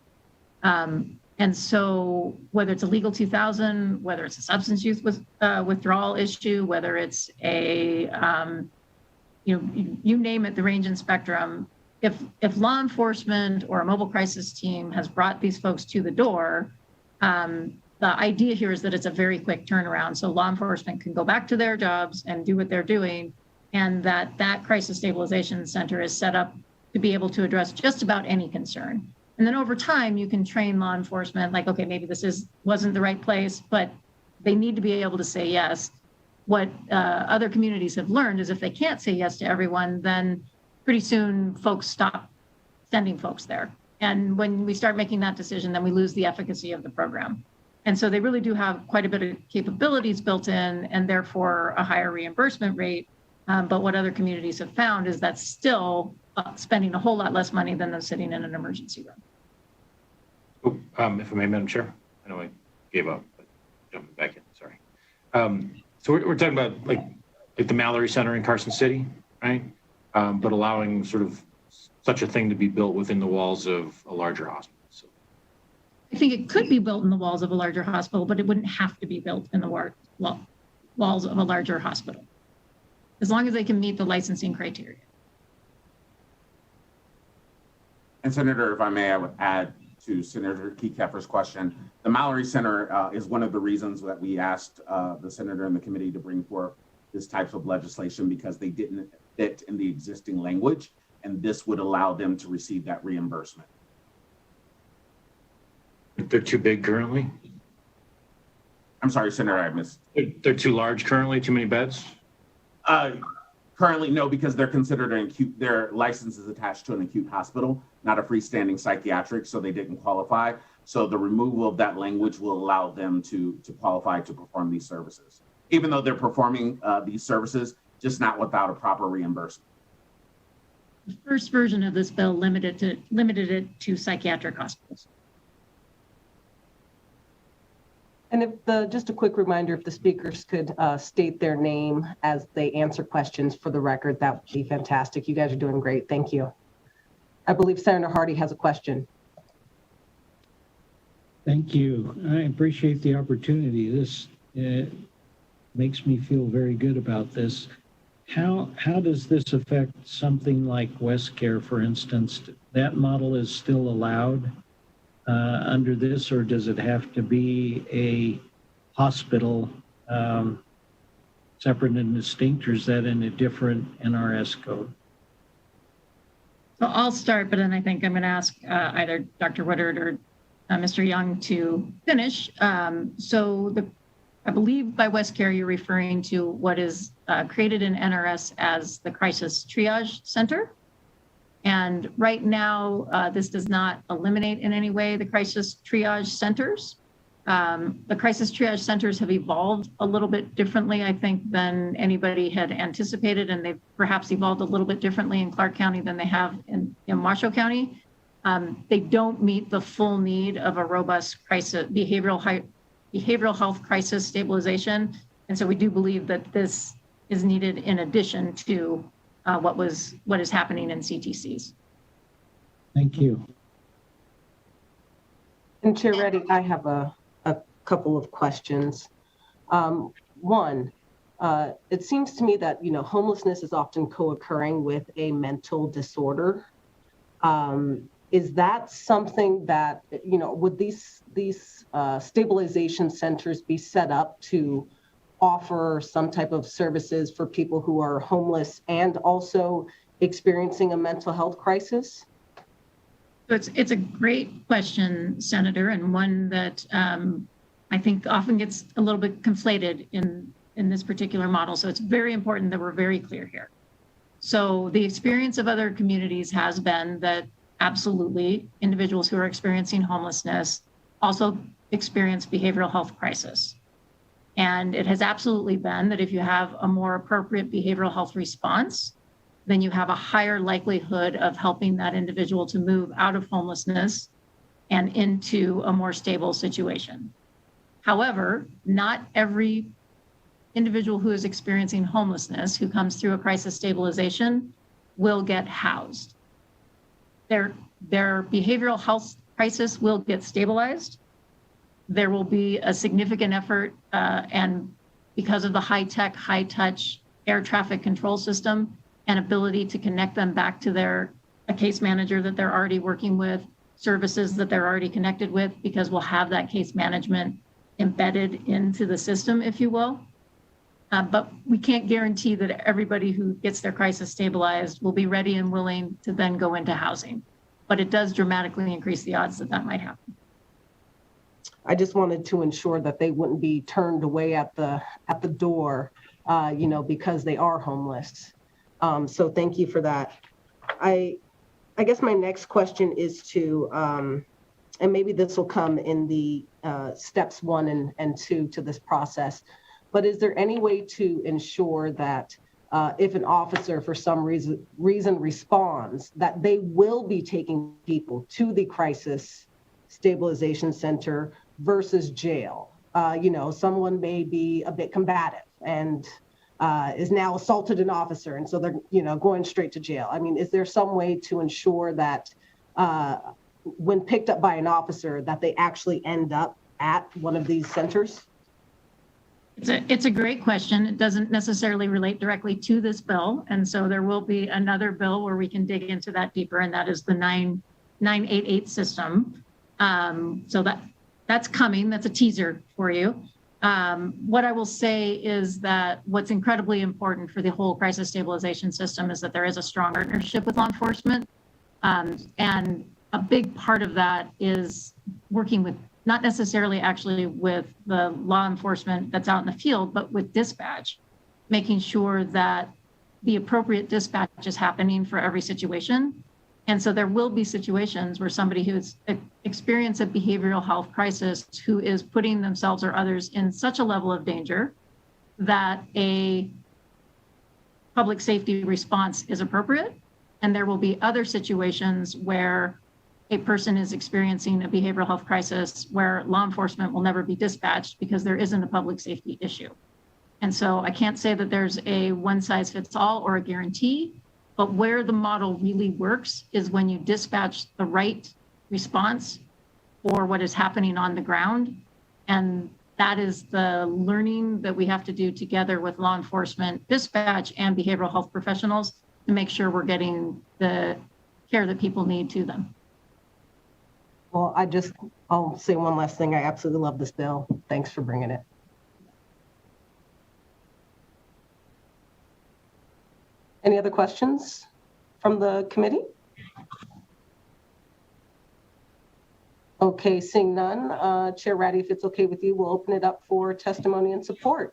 And so whether it's a Legal 2000, whether it's a substance use withdrawal issue, whether it's a, you name it, the range and spectrum, if law enforcement or a mobile crisis team has brought these folks to the door, the idea here is that it's a very quick turnaround. So law enforcement can go back to their jobs and do what they're doing, and that crisis stabilization center is set up to be able to address just about any concern. And then over time, you can train law enforcement, like, okay, maybe this wasn't the right place, but they need to be able to say yes. What other communities have learned is if they can't say yes to everyone, then pretty soon folks stop sending folks there. And when we start making that decision, then we lose the efficacy of the program. And so they really do have quite a bit of capabilities built in, and therefore a higher reimbursement rate. But what other communities have found is that's still spending a whole lot less money than those sitting in an emergency room. Oh, if I may, Madam Chair, I know I gave up, but jumping back in, sorry. So we're talking about like the Mallory Center in Carson City, right? But allowing sort of such a thing to be built within the walls of a larger hospital. So I think it could be built in the walls of a larger hospital, but it wouldn't have to be built in the walls of a larger hospital, as long as they can meet the licensing criteria. And Senator, if I may, I would add to Senator Keffer's question. The Mallory Center is one of the reasons that we asked the senator and the committee to bring forth this type of legislation, because they didn't fit in the existing language, and this would allow them to receive that reimbursement. they're too big currently? I'm sorry, Senator, I missed. They're too large currently, too many beds? Currently, no, because they're considered an acute, their license is attached to an acute hospital, not a freestanding psychiatric, so they didn't qualify. So the removal of that language will allow them to qualify to perform these services, even though they're performing these services, just not without a proper reimbursement. The first version of this bill limited it to psychiatric hospitals. And if just a quick reminder, if the speakers could state their name as they answer questions for the record, that would be fantastic. You guys are doing great. Thank you. I believe Senator Hardy has a question. Thank you. I appreciate the opportunity. This makes me feel very good about this. How does this affect something like WestCare, for instance? That model is still allowed under this, or does it have to be a hospital separate and distinct, or is that in a different NRS code? So I'll start, but then I think I'm going to ask either Dr. Woodard or Mr. Young to finish. I believe by WestCare, you're referring to what is created in NRS as the Crisis Triage Center. And right now, this does not eliminate in any way the Crisis Triage Centers. The Crisis Triage Centers have evolved a little bit differently, I think, than anybody had anticipated, and they've perhaps evolved a little bit differently in Clark County than they have in Washoe County. They don't meet the full need of a robust crisis behavioral health crisis stabilization. And so we do believe that this is needed in addition to what is happening in CTCs. Thank you. And Chair Reddy, I have a couple of questions. One, it seems to me that, homelessness is often co-occurring with a mental disorder. Is that something that, would these stabilization centers be set up to offer some type of services for people who are homeless and also experiencing a mental health crisis? It's a great question, Senator, and one that I think often gets a little bit conflated in this particular model. So it's very important that we're very clear here. So the experience of other communities has been that absolutely individuals who are experiencing homelessness also experience behavioral health crisis. And it has absolutely been that if you have a more appropriate behavioral health response, then you have a higher likelihood of helping that individual to move out of homelessness and into a more stable situation. However, not every individual who is experiencing homelessness who comes through a crisis stabilization will get housed. Their behavioral health crisis will get stabilized. There will be a significant effort, and because of the high-tech, high-touch air traffic control system and ability to connect them back to a case manager that they're already working with, services that they're already connected with, because we'll have that case management embedded into the system, if you will. But we can't guarantee that everybody who gets their crisis stabilized will be ready and willing to then go into housing. But it does dramatically increase the odds that that might happen. I just wanted to ensure that they wouldn't be turned away at the door, because they are homeless. So thank you for that. I guess my next question is to, and maybe this will come in the steps 1 and 2 to this process, but is there any way to ensure that if an officer for some reason responds, that they will be taking people to the crisis stabilization center versus jail? Someone may be a bit combative and is now assaulted an officer, and so they're going straight to jail. I mean, is there some way to ensure that when picked up by an officer that they actually end up at one of these centers? It's a great question. It doesn't necessarily relate directly to this bill, and so there will be another bill where we can dig into that deeper, and that is the 988 system. So that's coming. That's a teaser for you. What I will say is that what's incredibly important for the whole crisis stabilization system is that there is a strong partnership with law enforcement. And a big part of that is working with, not necessarily actually with the law enforcement that's out in the field, but with dispatch, making sure that the appropriate dispatch is happening for every situation. And so there will be situations where somebody who's experienced a behavioral health crisis who is putting themselves or others in such a level of danger that a public safety response is appropriate. And there will be other situations where a person is experiencing a behavioral health crisis where law enforcement will never be dispatched because there isn't a public safety issue. And so I can't say that there's a one size fits all or a guarantee. But where the model really works is when you dispatch the right response for what is happening on the ground. And that is the learning that we have to do together with law enforcement, dispatch, and behavioral health professionals to make sure we're getting the care that people need to them. Well, I'll say one last thing. I absolutely love this bill. Thanks for bringing it. Any other questions from the committee? Okay, seeing none, Chair Ratty, if it's okay with you, we'll open it up for testimony and support.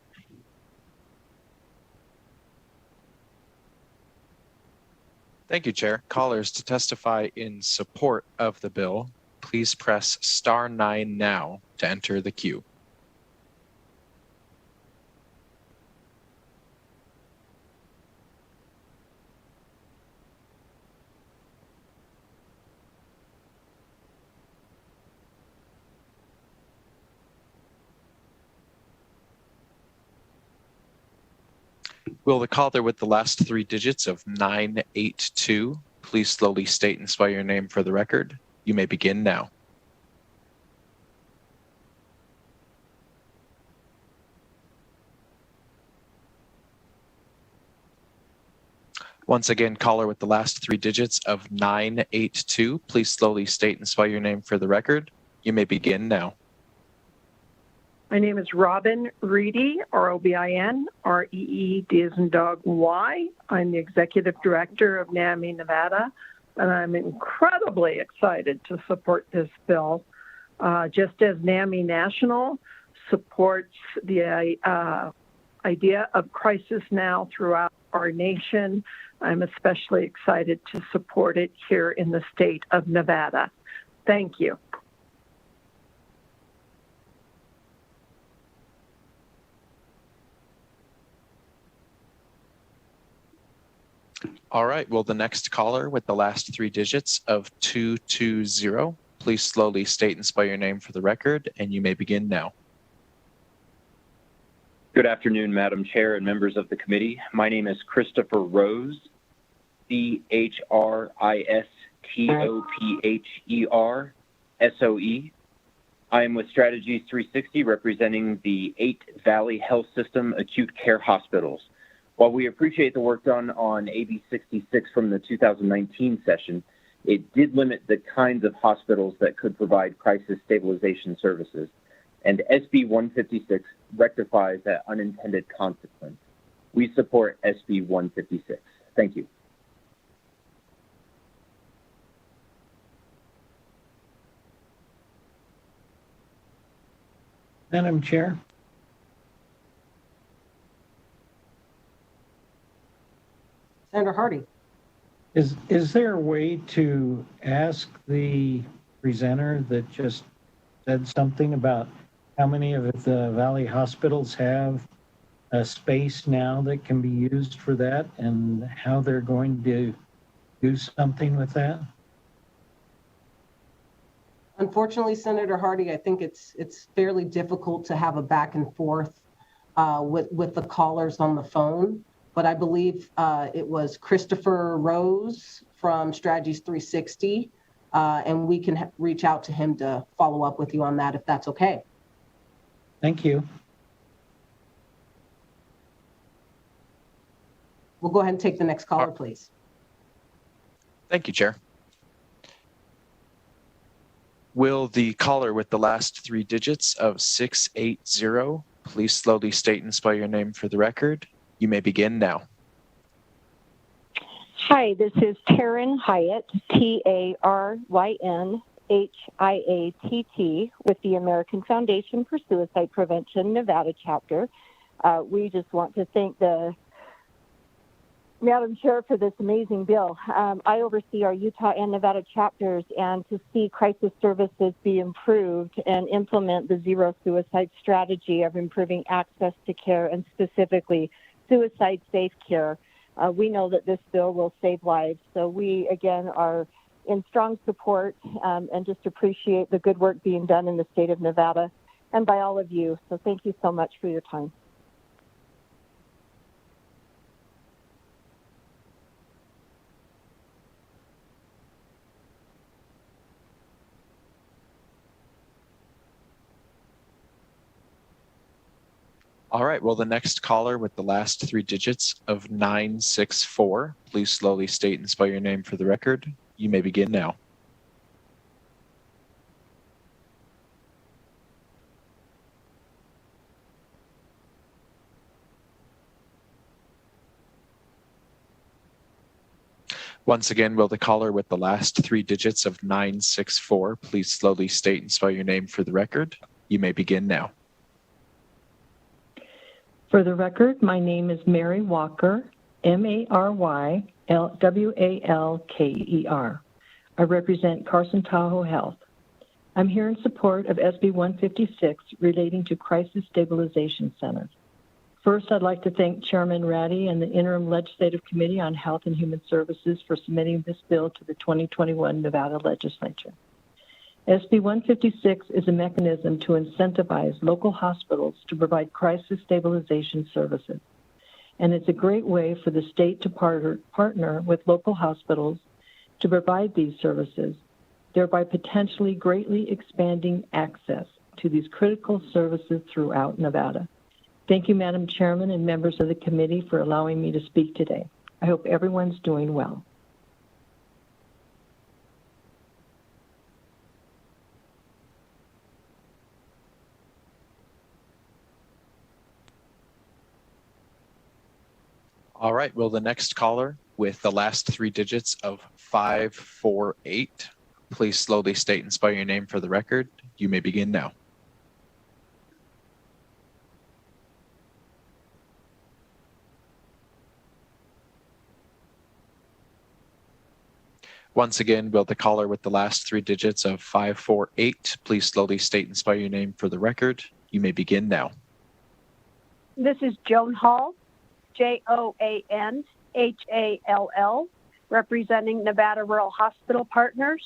Thank you, Chair. Callers to testify in support of the bill, please press *9 now to enter the queue. Will the caller with the last 3 digits of 982 please slowly state and spell your name for the record? You may begin now. Once again, caller with the last 3 digits of 982, please slowly state and spell your name for the record. You may begin now. My name is Robin Reedy, R-O-B-I-N, R-E-E, D as in dog, Y. I'm the Executive Director of NAMI Nevada, and I'm incredibly excited to support this bill. Just as NAMI National supports the idea of crisis now throughout our nation, I'm especially excited to support it here in the state of Nevada. Thank you. All right. Will the next caller with the last three digits of 220, please slowly state and spell your name for the record, and you may begin now. Good afternoon, Madam Chair and members of the committee. My name is Christopher Rose, CHRISTOPHERSOE. I am with Strategies 360 representing the 8 Valley Health System acute care hospitals. While we appreciate the work done on AB 66 from the 2019 session, it did limit the kinds of hospitals that could provide crisis stabilization services, and SB 156 rectifies that unintended consequence. We support SB 156. Thank you. Madam Chair. Senator Hardy. Is there a way to ask the presenter that just said something about how many of the Valley hospitals have a space now that can be used for that and how they're going to do something with that? Unfortunately, Senator Hardy, I think it's fairly difficult to have a back and forth with the callers on the phone. But I believe it was Christopher Rose from Strategies 360, and we can reach out to him to follow up with you on that if that's okay. Thank you. We'll go ahead and take the next caller, please. Thank you, Chair. Will the caller with the last three digits of 680 please slowly state and spell your name for the record? You may begin now. Hi, this is Taryn Hyatt, TARYN with the American Foundation for Suicide Prevention Nevada chapter. We just want to thank the Madam Chair for this amazing bill. I oversee our Utah and Nevada chapters, and to see crisis services be improved and implement the zero suicide strategy of improving access to care and specifically suicide safe care. We know that this bill will save lives. So we, again, are in strong support and just appreciate the good work being done in the state of Nevada and by all of you. So thank you so much for your time. All right, well, the next caller with the last three digits of 964, please slowly state and spell your name for the record. You may begin now. Once again, will the caller with the last three digits of 964, please slowly state and spell your name for the record. You may begin now. For the record, my name is Mary Walker, MaryWalker. I represent Carson Tahoe Health. I'm here in support of SB 156 relating to Crisis Stabilization Centers. First, I'd like to thank Chairman Ratty and the Interim Legislative Committee on Health and Human Services for submitting this bill to the 2021 Nevada Legislature. SB 156 is a mechanism to incentivize local hospitals to provide crisis stabilization services. And it's a great way for the state to partner with local hospitals to provide these services, thereby potentially greatly expanding access to these critical services throughout Nevada. Thank you, Madam Chairman and members of the committee, for allowing me to speak today. I hope everyone's doing well. All right, will the next caller with the last three digits of 548, please slowly state and spell your name for the record. You may begin now. Once again, will the caller with the last three digits of 548, please slowly state and spell your name for the record. You may begin now. This is Joan Hall, JoanHall. Hall, representing Nevada Rural Hospital Partners.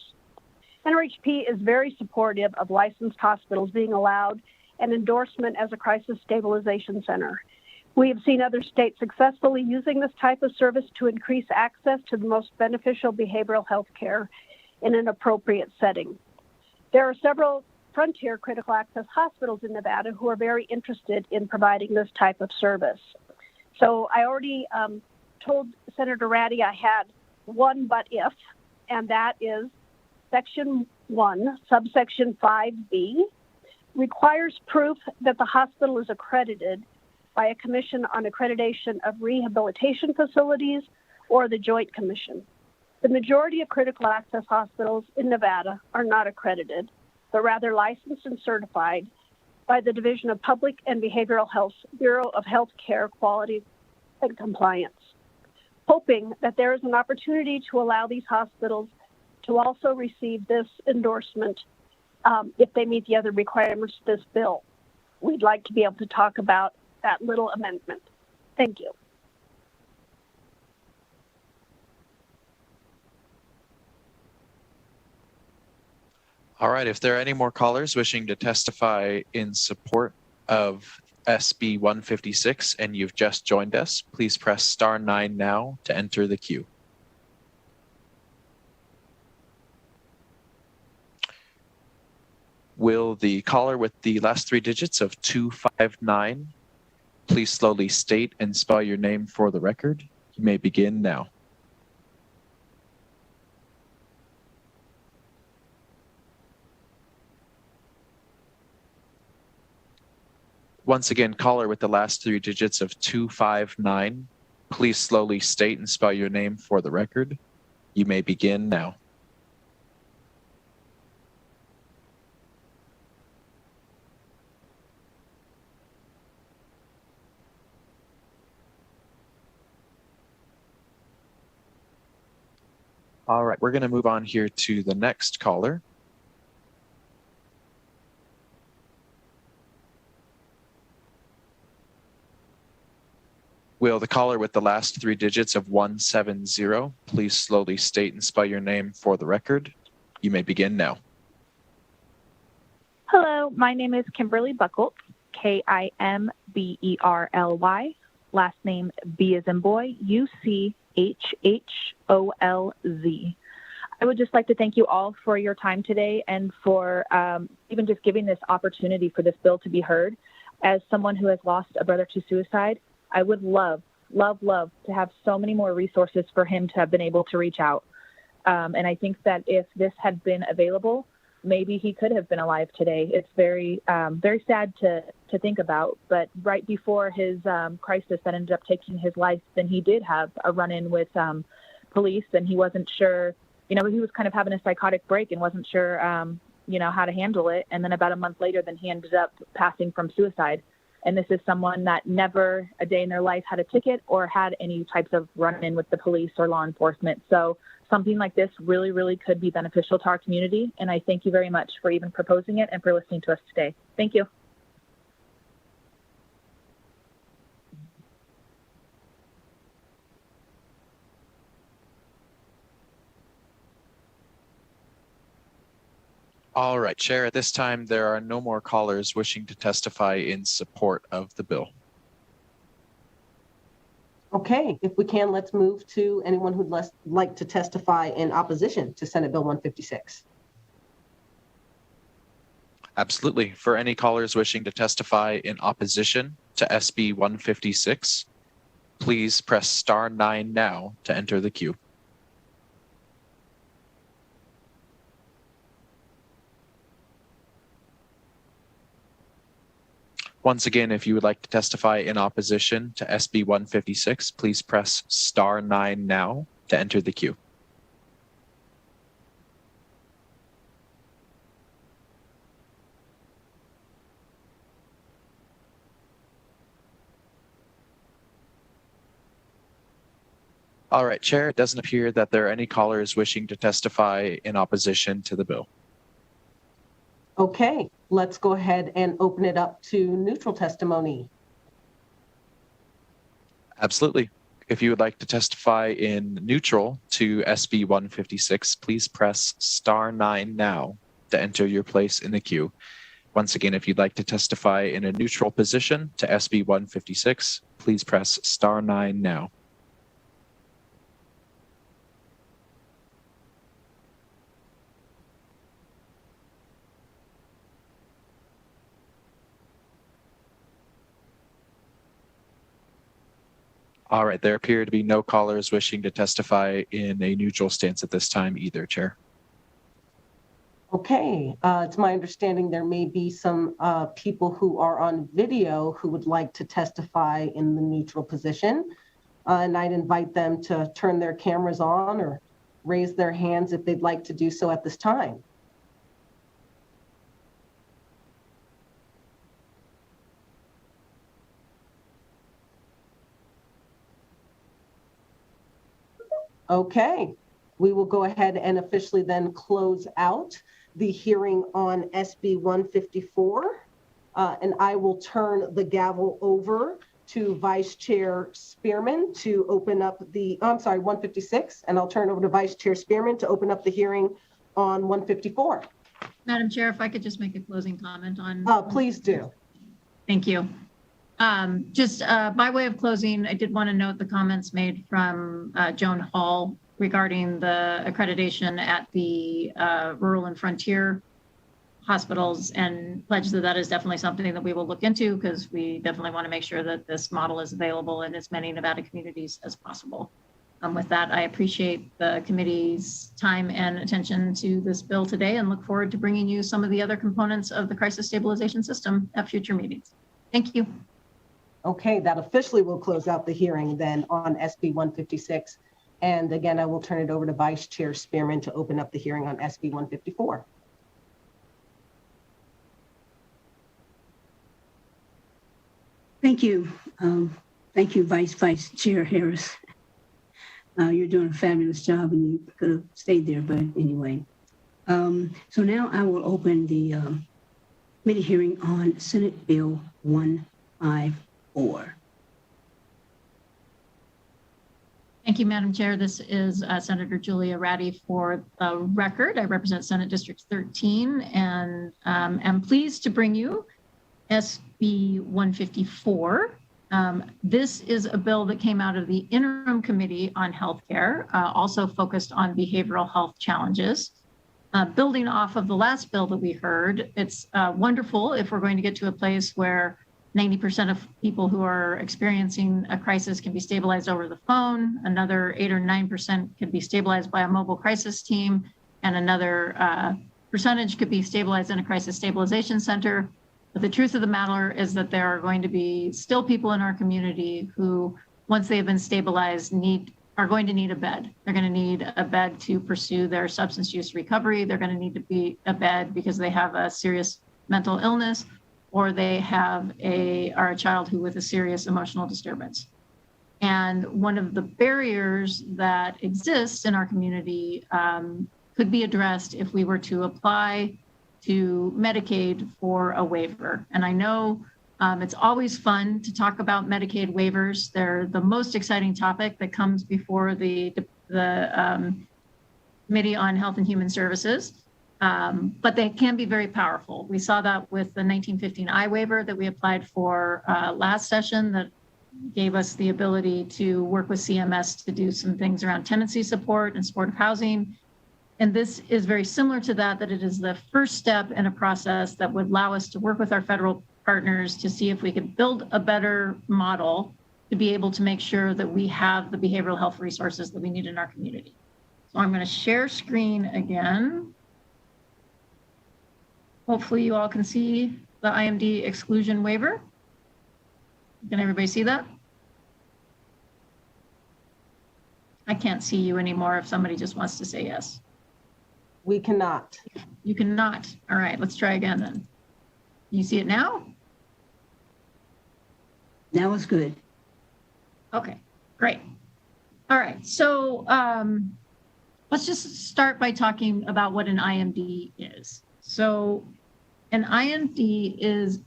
NRHP is very supportive of licensed hospitals being allowed an endorsement as a crisis stabilization center. We have seen other states successfully using this type of service to increase access to the most beneficial behavioral health care in an appropriate setting. There are several frontier critical access hospitals in Nevada who are very interested in providing this type of service. So I already told Senator Ratty I had one but if, and that is Section 1, subsection 5B, requires proof that the hospital is accredited by a Commission on Accreditation of Rehabilitation Facilities or the Joint Commission. The majority of critical access hospitals in Nevada are not accredited, but rather licensed and certified by the Division of Public and Behavioral Health Bureau of Health Care Quality and Compliance, hoping that there is an opportunity to allow these hospitals to also receive this endorsement if they meet the other requirements of this bill. We'd like to be able to talk about that little amendment. Thank you. All right, if there are any more callers wishing to testify in support of SB 156 and you've just joined us, please press star 9 now to enter the queue. Will the caller with the last 3 digits of 259 please slowly state and spell your name for the record? You may begin now. Once again, caller with the last 3 digits of 259, please slowly state and spell your name for the record. You may begin now. All right, we're going to move on here to the next caller. Will the caller with the last 3 digits of 170 please slowly state and spell your name for the record? You may begin now. Hello, my name is Kimberlee Buckles, Kimberly. Last name B as in boy, UCHHOLZ. I would just like to thank you all for your time today and for even just giving this opportunity for this bill to be heard. As someone who has lost a brother to suicide, I would love to have so many more resources for him to have been able to reach out. And I think that if this had been available, maybe he could have been alive today. It's very sad to think about. But right before his crisis that ended up taking his life, then he did have a run-in with police, and he wasn't sure. He was kind of having a psychotic break and wasn't sure, how to handle it. And then about a month later, then he ended up passing from suicide. And this is someone that never a day in their life had a ticket or had any types of run-in with the police or law enforcement. So something like this really, really could be beneficial to our community. And I thank you very much for even proposing it and for listening to us today. Thank you. All right, Chair, at this time, there are no more callers wishing to testify in support of the bill. Okay, if we can, let's move to anyone who'd like to testify in opposition to Senate Bill 156. Absolutely. For any callers wishing to testify in opposition to SB 156, please press star 9 now to enter the queue. Once again, if you would like to testify in opposition to SB 156, please press star 9 now to enter the queue. All right, Chair, it doesn't appear that there are any callers wishing to testify in opposition to the bill. Okay, let's go ahead and open it up to neutral testimony. Absolutely. If you would like to testify in neutral to SB 156, please press *9 now to enter your place in the queue. Once again, if you'd like to testify in a neutral position to SB 156, please press *9 now. All right, there appear to be no callers wishing to testify in a neutral stance at this time either, Chair. Okay, it's my understanding there may be some people who are on video who would like to testify in the neutral position. And I'd invite them to turn their cameras on or raise their hands if they'd like to do so at this time. Okay, we will go ahead and officially then close out the hearing on SB 154. And I will turn the gavel over to Vice Chair Spearman to open up the, 156. And I'll turn over to Vice Chair Spearman to open up the hearing on 154. Madam Chair, if I could just make a closing comment on. Please do. Thank you. Just by way of closing, I did want to note the comments made from Joan Hall regarding the accreditation at the rural and frontier hospitals, and pledge that that is definitely something that we will look into, because we definitely want to make sure that this model is available in as many Nevada communities as possible. With that, I appreciate the committee's time and attention to this bill today, and look forward to bringing you some of the other components of the crisis stabilization system at future meetings. Thank you. Okay, that officially will close out the hearing then on SB 156. And again, I will turn it over to Vice Chair Spearman to open up the hearing on SB 154. Thank you. Thank you, Vice Chair Harris. You're doing a fabulous job, and you could have stayed there, but anyway. So now I will open the committee hearing on Senate Bill 154. Thank you, Madam Chair. This is Senator Julia Ratty for the record. I represent Senate District 13 and am pleased to bring you SB 154. This is a bill that came out of the Interim Committee on Healthcare, also focused on behavioral health challenges. Building off of the last bill that we heard, it's wonderful if we're going to get to a place where 90% of people who are experiencing a crisis can be stabilized over the phone. Another 8 or 9% could be stabilized by a mobile crisis team, and another percentage could be stabilized in a crisis stabilization center. But the truth of the matter is that there are going to be still people in our community who, once they have been stabilized, are going to need a bed. They're going to need a bed to pursue their substance use recovery. They're going to need to be a bed because they have a serious mental illness, or they are a child who with a serious emotional disturbance. And one of the barriers that exists in our community could be addressed if we were to apply to Medicaid for a waiver. And I know it's always fun to talk about Medicaid waivers. They're the most exciting topic that comes before the Committee on Health and Human Services. But they can be very powerful. We saw that with the 1915I waiver that we applied for last session, that gave us the ability to work with CMS to do some things around tenancy support and supportive housing. And this is very similar to that it is the first step in a process that would allow us to work with our federal partners to see if we could build a better model to be able to make sure that we have the behavioral health resources that we need in our community. So I'm going to share screen again. Hopefully you all can see the IMD exclusion waiver. Can everybody see that? I can't see you anymore if somebody just wants to say yes. We cannot. You cannot. All right, let's try again then. You see it now? Now it's good. Okay, great. All right, so let's just start by talking about what an IMD is. So an IMD is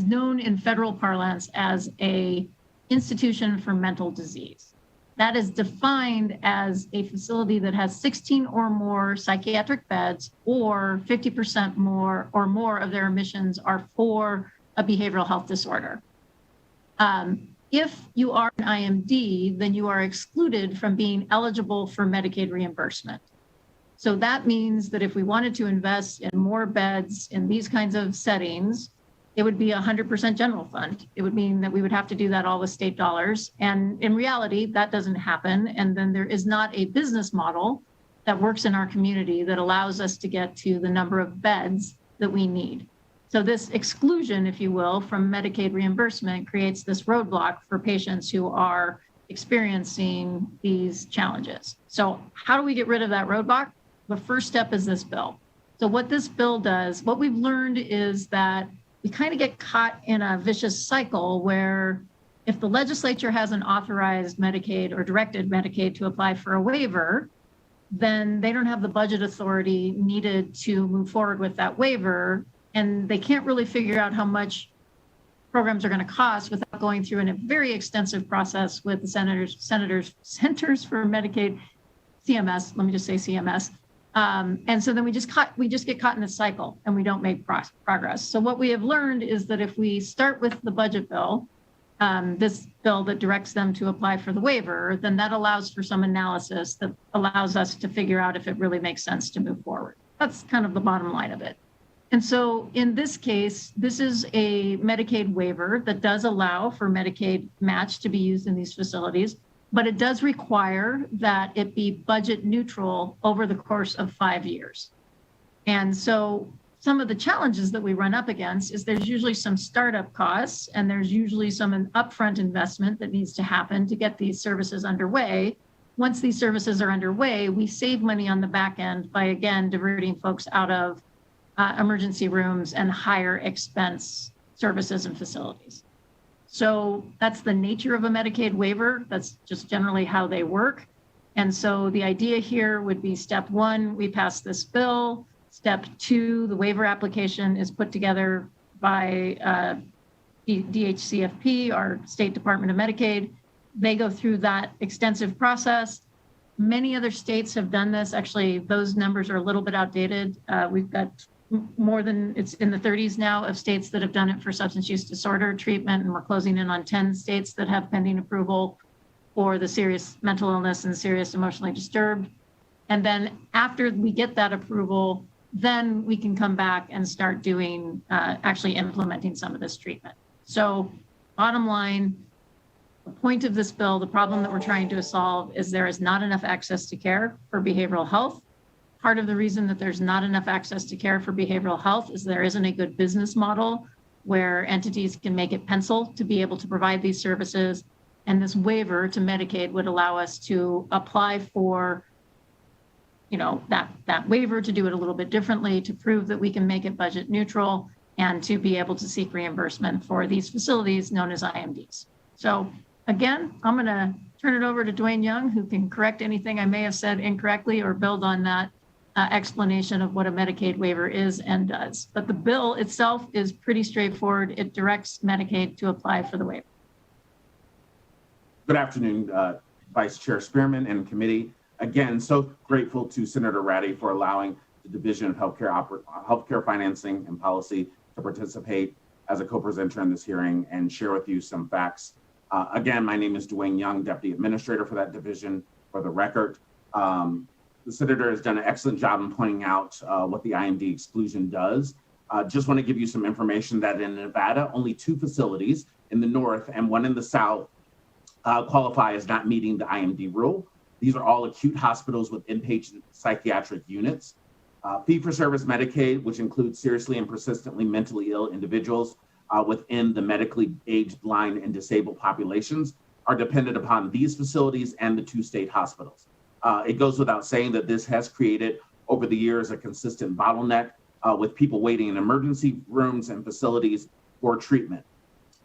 known in federal parlance as a institution for mental disease. That is defined as a facility that has 16 or more psychiatric beds, or 50% more or more of their admissions are for a behavioral health disorder. If you are an IMD, then you are excluded from being eligible for Medicaid reimbursement. So that means that if we wanted to invest in more beds in these kinds of settings, it would be 100% general fund. It would mean that we would have to do that all with state dollars. And in reality, that doesn't happen. And then there is not a business model that works in our community that allows us to get to the number of beds that we need. So this exclusion, if you will, from Medicaid reimbursement creates this roadblock for patients who are experiencing these challenges. So how do we get rid of that roadblock? The first step is this bill. So what this bill does, what we've learned is that we kind of get caught in a vicious cycle where if the legislature hasn't authorized Medicaid or directed Medicaid to apply for a waiver, then they don't have the budget authority needed to move forward with that waiver. And they can't really figure out how much programs are going to cost without going through a very extensive process with the Centers for Medicaid, CMS, let me just say CMS. And so then we just get caught in this cycle and we don't make progress. So what we have learned is that if we start with the budget bill, this bill that directs them to apply for the waiver, then that allows for some analysis that allows us to figure out if it really makes sense to move forward. That's kind of the bottom line of it. And so in this case, this is a Medicaid waiver that does allow for Medicaid match to be used in these facilities, but it does require that it be budget neutral over the course of 5 years. And so some of the challenges that we run up against is there's usually some startup costs and there's usually some upfront investment that needs to happen to get these services underway. Once these services are underway, we save money on the back end by, again, diverting folks out of emergency rooms and higher expense services and facilities. So that's the nature of a Medicaid waiver. That's just generally how they work. And so the idea here would be step one, we pass this bill. Step two, the waiver application is put together by DHCFP, our State Department of Medicaid. They go through that extensive process. Many other states have done this. Actually, those numbers are a little bit outdated. We've got more than, it's in the 30s now of states that have done it for substance use disorder treatment, and we're closing in on 10 states that have pending approval for the serious mental illness and serious emotionally disturbed. And then after we get that approval, then we can come back and start doing, actually implementing some of this treatment. So bottom line, the point of this bill, the problem that we're trying to solve is there is not enough access to care for behavioral health. Part of the reason that there's not enough access to care for behavioral health is there isn't a good business model where entities can make it pencil to be able to provide these services. And this waiver to Medicaid would allow us to apply for, you know, that waiver, to do it a little bit differently, to prove that we can make it budget neutral and to be able to seek reimbursement for these facilities known as IMDs. So again, I'm going to turn it over to Dwayne Young, who can correct anything I may have said incorrectly or build on that explanation of what a Medicaid waiver is and does. But the bill itself is pretty straightforward. It directs Medicaid to apply for the waiver. Good afternoon, Vice Chair Spearman and committee. Again, so grateful to Senator Ratty for allowing the Division of Healthcare Financing and Policy to participate as a co-presenter in this hearing and share with you some facts. Again, my name is Dwayne Young, Deputy Administrator for that division. For the record, the Senator has done an excellent job in pointing out what the IMD exclusion does. Just want to give you some information that in Nevada, only 2 facilities in the north and 1 in the south qualify as not meeting the IMD rule. These are all acute hospitals with inpatient psychiatric units. Fee-for-service Medicaid, which includes seriously and persistently mentally ill individuals within the medically aged, blind, and disabled populations, are dependent upon these facilities and the 2 state hospitals. It goes without saying that this has created over the years a consistent bottleneck with people waiting in emergency rooms and facilities for treatment.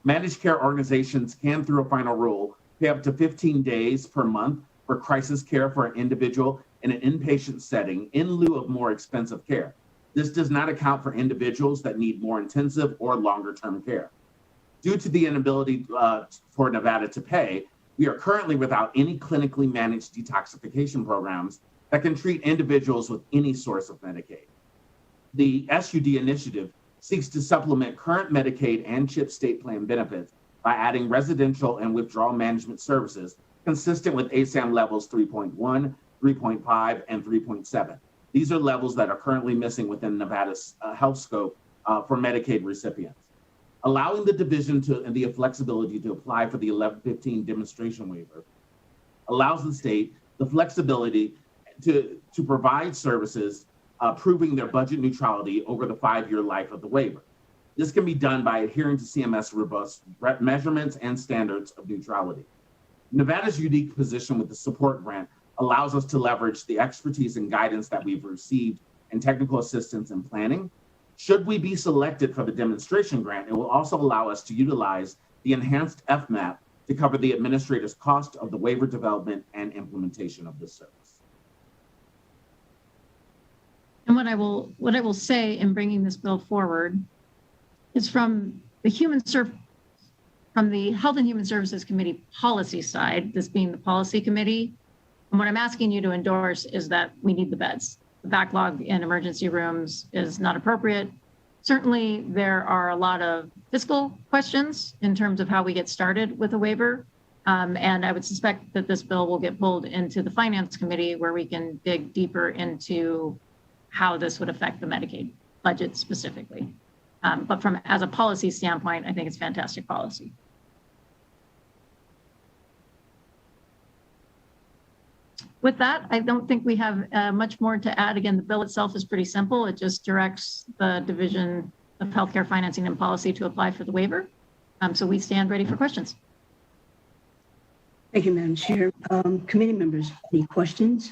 Managed care organizations can, through a final rule, pay up to 15 days per month for crisis care for an individual in an inpatient setting in lieu of more expensive care. This does not account for individuals that need more intensive or longer term care. Due to the inability for Nevada to pay, we are currently without any clinically managed detoxification programs that can treat individuals with any source of Medicaid. The SUD initiative seeks to supplement current Medicaid and CHIP state plan benefits by adding residential and withdrawal management services consistent with ASAM levels 3.1, 3.5, and 3.7. These are levels that are currently missing within Nevada's health scope for Medicaid recipients. Allowing the division and the flexibility to apply for the 1115 demonstration waiver allows the state the flexibility to provide services proving their budget neutrality over the 5-year life of the waiver. This can be done by adhering to CMS robust measurements and standards of neutrality. Nevada's unique position with the support grant allows us to leverage the expertise and guidance that we've received in technical assistance and planning. Should we be selected for the demonstration grant, it will also allow us to utilize the enhanced FMAP to cover the administrator's cost of the waiver development and implementation of this service. And what I will say in bringing this bill forward is from the Health and Human Services Committee policy side, this being the policy committee, and what I'm asking you to endorse is that we need the beds. The backlog in emergency rooms is not appropriate. Certainly, there are a lot of fiscal questions in terms of how we get started with a waiver. And I would suspect that this bill will get pulled into the Finance Committee where we can dig deeper into how this would affect the Medicaid budget specifically. But as a policy standpoint, I think it's fantastic policy. With that, I don't think we have much more to add. Again, the bill itself is pretty simple. It just directs the Division of Healthcare Financing and Policy to apply for the waiver. So we stand ready for questions. Thank you, Madam Chair. Committee members, any questions?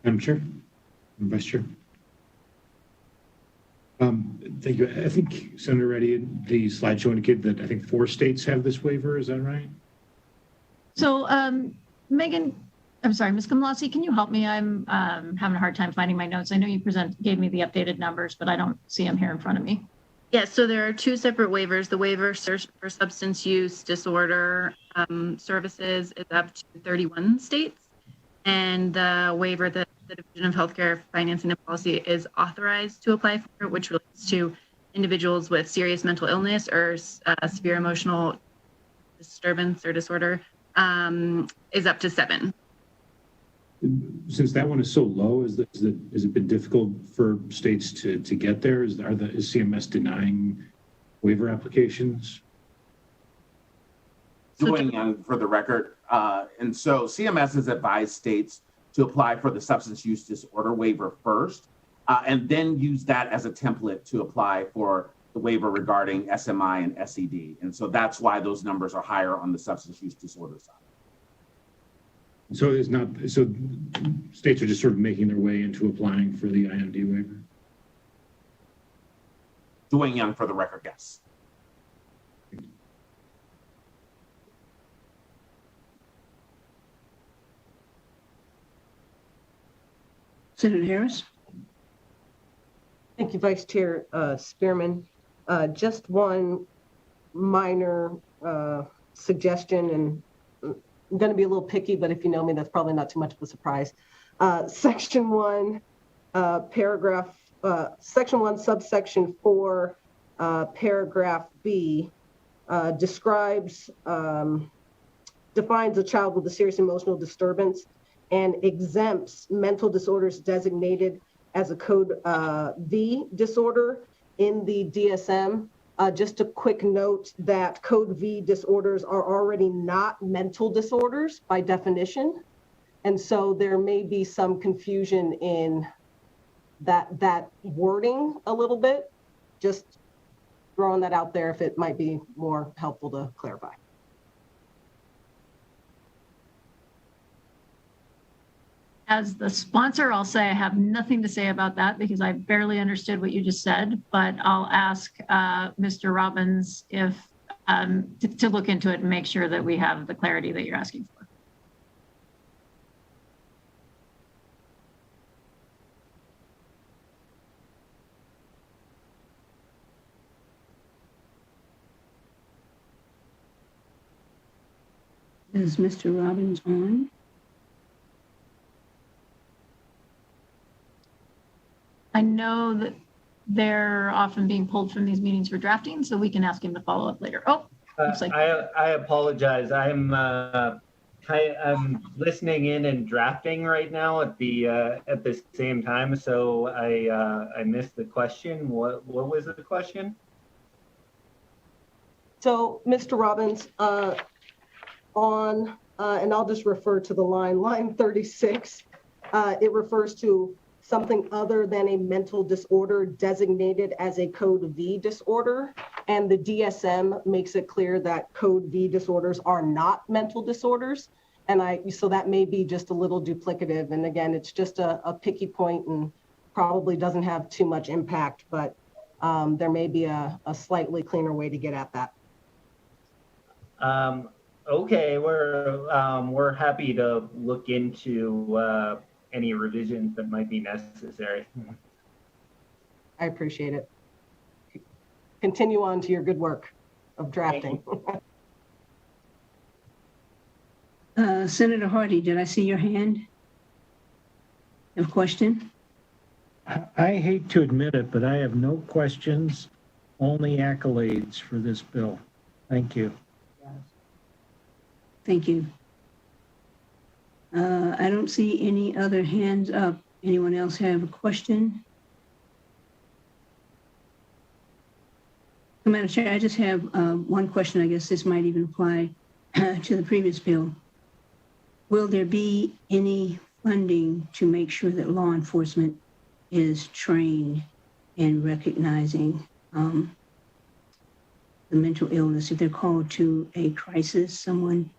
Madam Chair, Vice Chair. Thank you. I think Senator Reddy, the slideshow indicated that I think 4 states have this waiver. Is that right? So Megan, I'm sorry, Ms. Kamlasi, can you help me? I'm having a hard time finding my notes. I know you gave me the updated numbers, but I don't see them here in front of me. Yes, so there are 2 separate waivers. The waiver for substance use disorder services is up to 31 states, and the waiver that the Division of Healthcare Financing and Policy is authorized to apply for, which relates to individuals with serious mental illness or severe emotional disturbance or disorder, is up to 7. Since that one is so low, has it been difficult for states to get there? Is CMS denying waiver applications? Doing for the record, and so CMS has advised states to apply for the substance use disorder waiver first, and then use that as a template to apply for the waiver regarding SMI and SED. And so that's why those numbers are higher on the substance use disorder side. So states are just sort of making their way into applying for the IMD waiver? Doing young for the record, yes. Senator Harris. Thank you, Vice Chair Spearman. Just one minor suggestion, and I'm going to be a little picky, but if you know me, that's probably not too much of a surprise. Section 1, Section 1, subsection 4, paragraph B, defines a child with a serious emotional disturbance and exempts mental disorders designated as a code V disorder in the DSM. Just a quick note that code V disorders are already not mental disorders by definition. And so there may be some confusion in that wording a little bit. Just throwing that out there if it might be more helpful to clarify. As the sponsor, I'll say I have nothing to say about that because I barely understood what you just said, but I'll ask Mr. Robbins if to look into it and make sure that we have the clarity that you're asking for. Is Mr. Robbins on? I know that they're often being pulled from these meetings for drafting, so we can ask him to follow up later. Oh, looks like I apologize. I'm listening in and drafting right now at the same time, so I missed the question. What was the question? So, Mr. Robbins, and I'll just refer to the line 36, it refers to something other than a mental disorder designated as a code V disorder. And the DSM makes it clear that code V disorders are not mental disorders. And so that may be just a little duplicative. And again, it's just a picky point and probably doesn't have too much impact, but there may be a slightly cleaner way to get at that. Okay, we're happy to look into any revisions that might be necessary. I appreciate it. Continue on to your good work of drafting. Senator Hardy, did I see your hand? You have a question? I hate to admit it, but I have no questions, only accolades for this bill. Thank you. Thank you. I don't see any other hands up. Anyone else have a question? Madam Chair, I just have one question. I guess this might even apply to the previous bill. Will there be any funding to make sure that law enforcement is trained in recognizing the mental illness? If they're called to a crisis, someone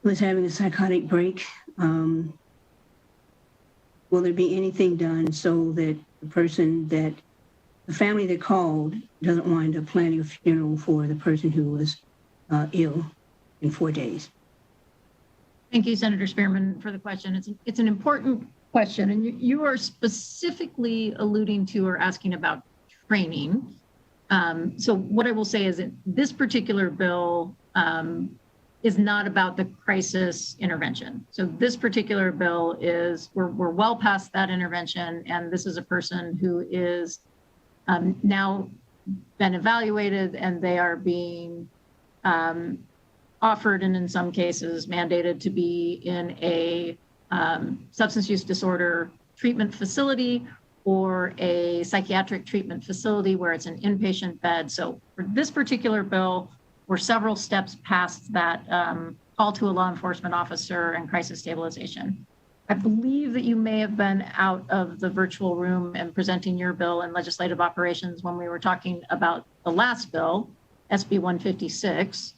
who is having a psychotic break, will there be anything done so that the family that called doesn't wind up planning a funeral for the person who was ill in 4 days? Thank you, Senator Spearman, for the question. It's an important question, and you are specifically alluding to or asking about training. So what I will say is that this particular bill is not about the crisis intervention. So this particular bill is, we're well past that intervention, and this is a person who is now been evaluated, and they are being offered, and in some cases mandated, to be in a substance use disorder treatment facility or a psychiatric treatment facility where it's an inpatient bed. So for this particular bill, we're several steps past that call to a law enforcement officer and crisis stabilization. I believe that you may have been out of the virtual room and presenting your bill in legislative operations when we were talking about the last bill, SB 156,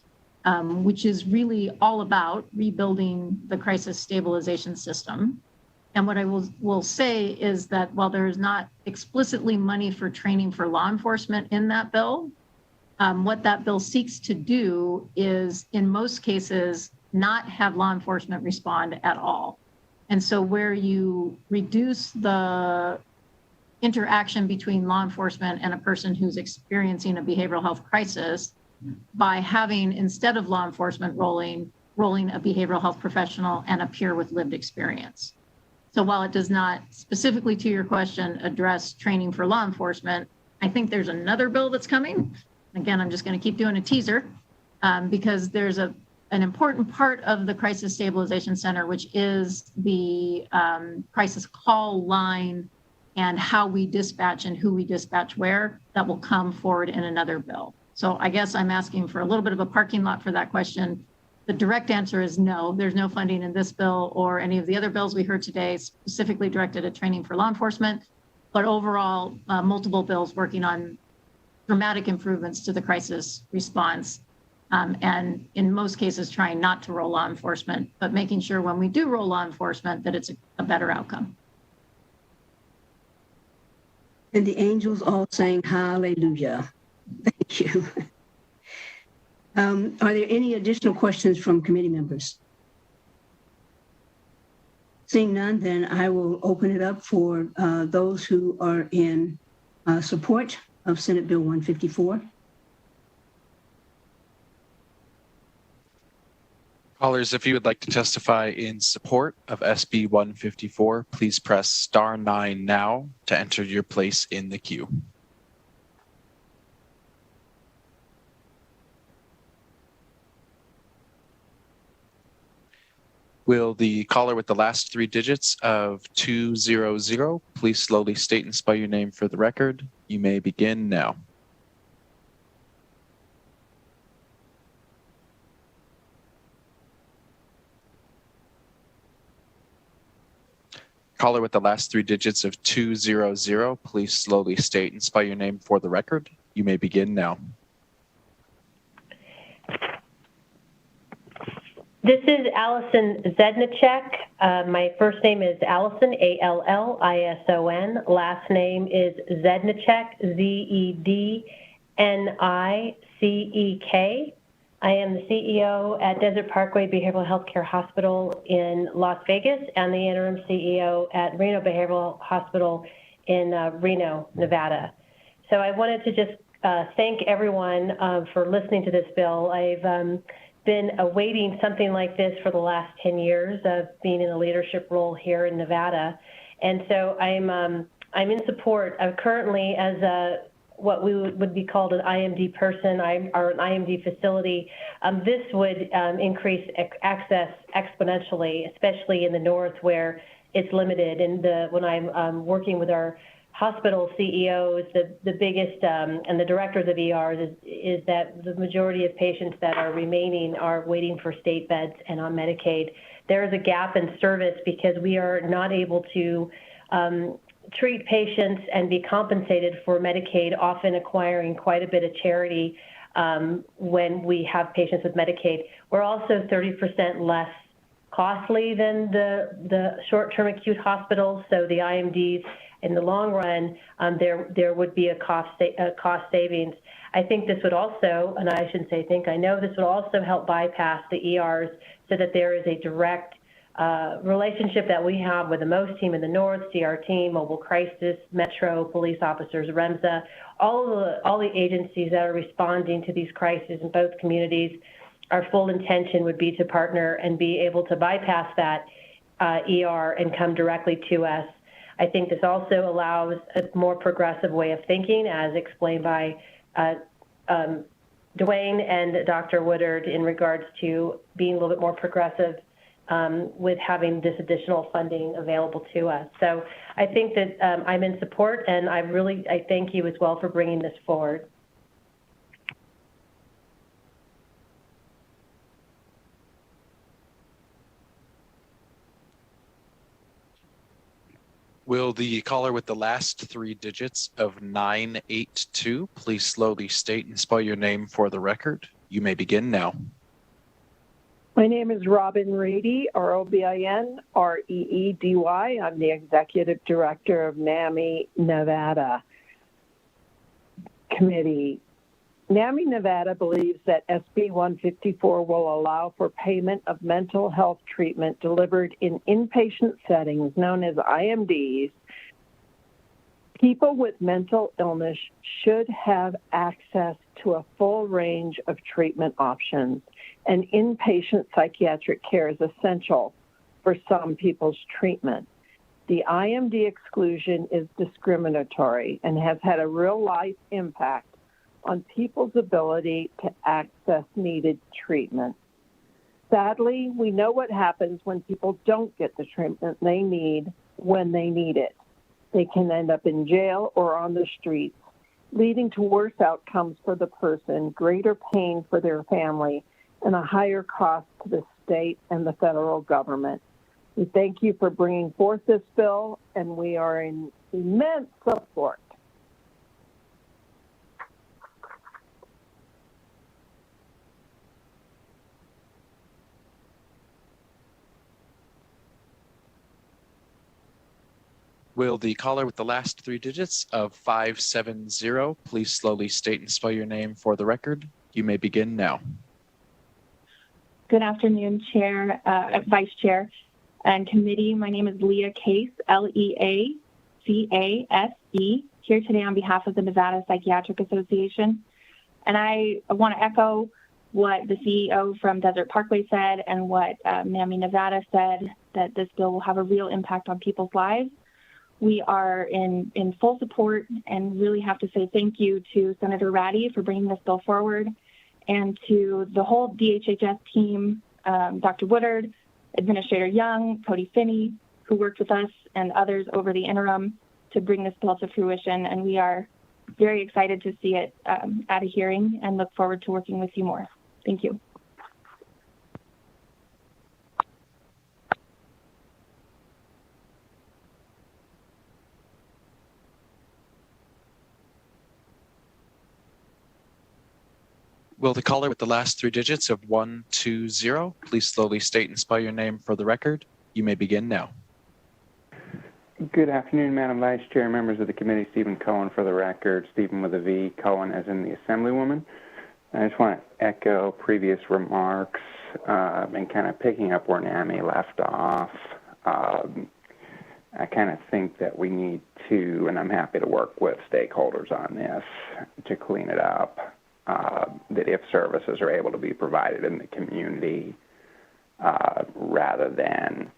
which is really all about rebuilding the crisis stabilization system. And what I will say is that while there is not explicitly money for training for law enforcement in that bill, what that bill seeks to do is, in most cases, not have law enforcement respond at all. And so where you reduce the interaction between law enforcement and a person who's experiencing a behavioral health crisis by having, instead of law enforcement rolling a behavioral health professional and a peer with lived experience. So while it does not specifically, to your question, address training for law enforcement, I think there's another bill that's coming. Again, I'm just going to keep doing a teaser because there's an important part of the Crisis Stabilization Center, which is the crisis call line and how we dispatch and who we dispatch where, that will come forward in another bill. So I guess I'm asking for a little bit of a parking lot for that question. The direct answer is no, there's no funding in this bill or any of the other bills we heard today specifically directed at training for law enforcement, but overall, multiple bills working on dramatic improvements to the crisis response. And in most cases, trying not to roll law enforcement, but making sure when we do roll law enforcement that it's a better outcome. And the angels all sang hallelujah. Thank you. Are there any additional questions from committee members? Seeing none, then I will open it up for those who are in support of Senate Bill 154. Callers, if you would like to testify in support of SB 154, please press star 9 now to enter your place in the queue. Will the caller with the last 3 digits of 200 please slowly state and spell your name for the record? You may begin now. Caller with the last 3 digits of 200, please slowly state and spell your name for the record. You may begin now. This is Allison Zednicek. My first name is Allison, A-L-L-I-S-O-N. Last name is Zednicek, Z-E-D-N-I-C-E-K. I am the CEO at Desert Parkway Behavioral Healthcare Hospital in Las Vegas and the interim CEO at Reno Behavioral Hospital in Reno, Nevada. So I wanted to just thank everyone for listening to this bill. I've been awaiting something like this for the last 10 years of being in a leadership role here in Nevada. And so I'm in support of currently as a what we would be called an IMD person or an IMD facility. This would increase access exponentially, especially in the north where it's limited. And when I'm working with our hospital CEOs, the biggest and the directors of ERs is that the majority of patients that are remaining are waiting for state beds and on Medicaid. There is a gap in service because we are not able to treat patients and be compensated for Medicaid, often acquiring quite a bit of charity when we have patients with Medicaid. We're also 30% less costly than the short-term acute hospitals, so the IMDs in the long run, there would be a cost savings. I think this would also, and I shouldn't say think, I know this would also help bypass the ERs so that there is a direct relationship that we have with the MOST team in the north, CR team, mobile crisis, Metro, police officers, REMSA, all the agencies that are responding to these crises in both communities. Our full intention would be to partner and be able to bypass that ER and come directly to us. I think this also allows a more progressive way of thinking, as explained by Dwayne and Dr. Woodard, in regards to being a little bit more progressive with having this additional funding available to us. So I think that I'm in support, and I thank you as well for bringing this forward. Will the caller with the last 3 digits of 982 please slowly state and spell your name for the record? You may begin now. My name is Robin Reedy, R-O-B-I-N-R-E-E-D-Y. I'm the Executive Director of NAMI Nevada Committee. NAMI Nevada believes that SB 154 will allow for payment of mental health treatment delivered in inpatient settings known as IMDs. People with mental illness should have access to a full range of treatment options, and inpatient psychiatric care is essential for some people's treatment. The IMD exclusion is discriminatory and has had a real-life impact on people's ability to access needed treatment. Sadly, we know what happens when people don't get the treatment they need when they need it. They can end up in jail or on the streets, leading to worse outcomes for the person, greater pain for their family, and a higher cost to the state and the federal government. We thank you for bringing forth this bill, and we are in immense support. Will the caller with the last 3 digits of 570 please slowly state and spell your name for the record? You may begin now. Good afternoon, Chair, Vice Chair, and Committee. My name is Leah Case, Leacase, here today on behalf of the Nevada Psychiatric Association. And I want to echo what the CEO from Desert Parkway said and what NAMI Nevada said, that this bill will have a real impact on people's lives. We are in full support and really have to say thank you to Senator Ratty for bringing this bill forward, and to the whole DHHS team, Dr. Woodard, Administrator Young, Cody Finney, who worked with us and others over the interim to bring this bill to fruition. And we are very excited to see it at a hearing and look forward to working with you more. Thank you. Will the caller with the last three digits of 120 please slowly state and spell your name for the record? You may begin now. Good afternoon, Madam Vice Chair, members of the committee. Stephen Cohen for the record. Stephen with a V, Cohen as in the Assemblywoman. I just want to echo previous remarks and kind of picking up where NAMI left off. I kind of think that we need to, and I'm happy to work with stakeholders on this, to clean it up. That if services are able to be provided in the community rather than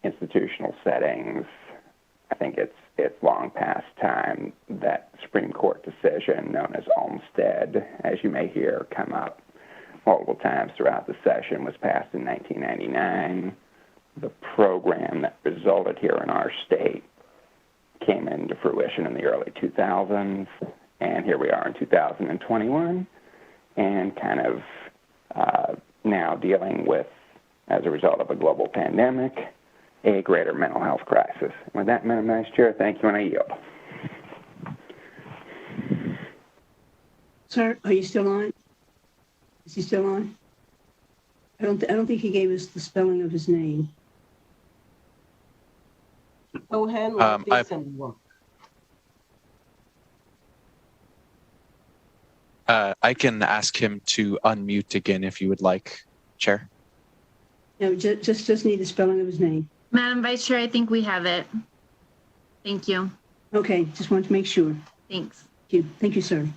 institutional settings, I think it's long past time that Supreme Court decision known as Olmstead, as you may hear come up multiple times throughout the session, was passed in 1999. The program that resulted here in our state came into fruition in the early 2000s. And here we are in 2021 and kind of now dealing with, as a result of a global pandemic, a greater mental health crisis. With that, Madam Vice Chair, thank you, and I yield. Sir, are you still on? Is he still on? I don't think he gave us the spelling of his name. Cohen, like and work. I can ask him to unmute again if you would like, Chair. No, just need the spelling of his name. Madam Vice Chair, I think we have it. Thank you. Okay, just wanted to make sure. Thanks. Thank you, sir.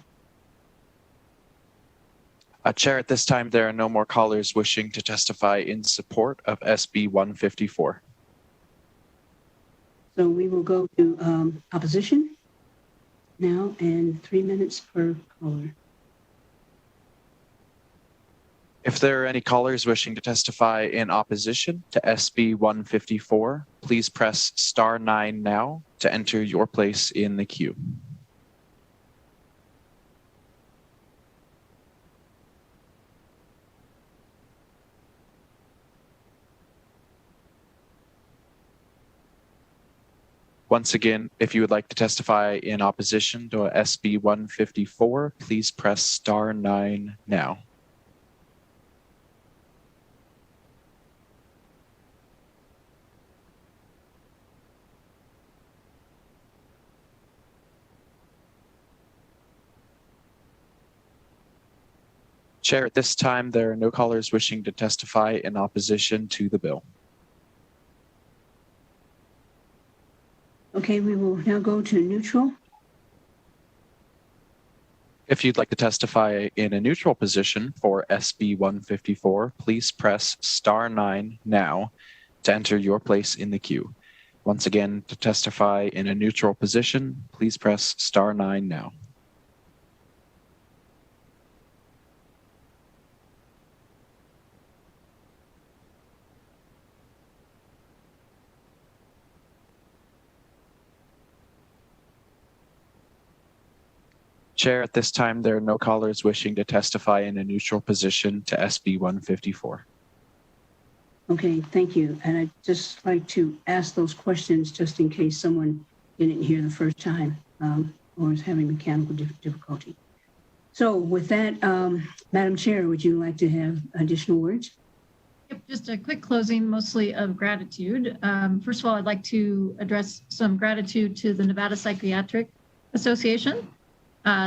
Chair, at this time, there are no more callers wishing to testify in support of SB 154. So we will go to opposition now, and 3 minutes per caller. If there are any callers wishing to testify in opposition to SB 154, please press *9 now to enter your place in the queue. Once again, if you would like to testify in opposition to SB 154, please press *9 now. Chair, at this time, there are no callers wishing to testify in opposition to the bill. Okay, we will now go to neutral. If you'd like to testify in a neutral position for SB 154, please press *9 now to enter your place in the queue. Once again, to testify in a neutral position, please press *9 now. Chair, at this time, there are no callers wishing to testify in a neutral position to SB 154. Okay, thank you. And I'd just like to ask those questions just in case someone didn't hear the first time or is having mechanical difficulty. So with that, Madam Chair, would you like to have additional words? Yep, just a quick closing, mostly of gratitude. First of all, I'd like to address some gratitude to the Nevada Psychiatric Association.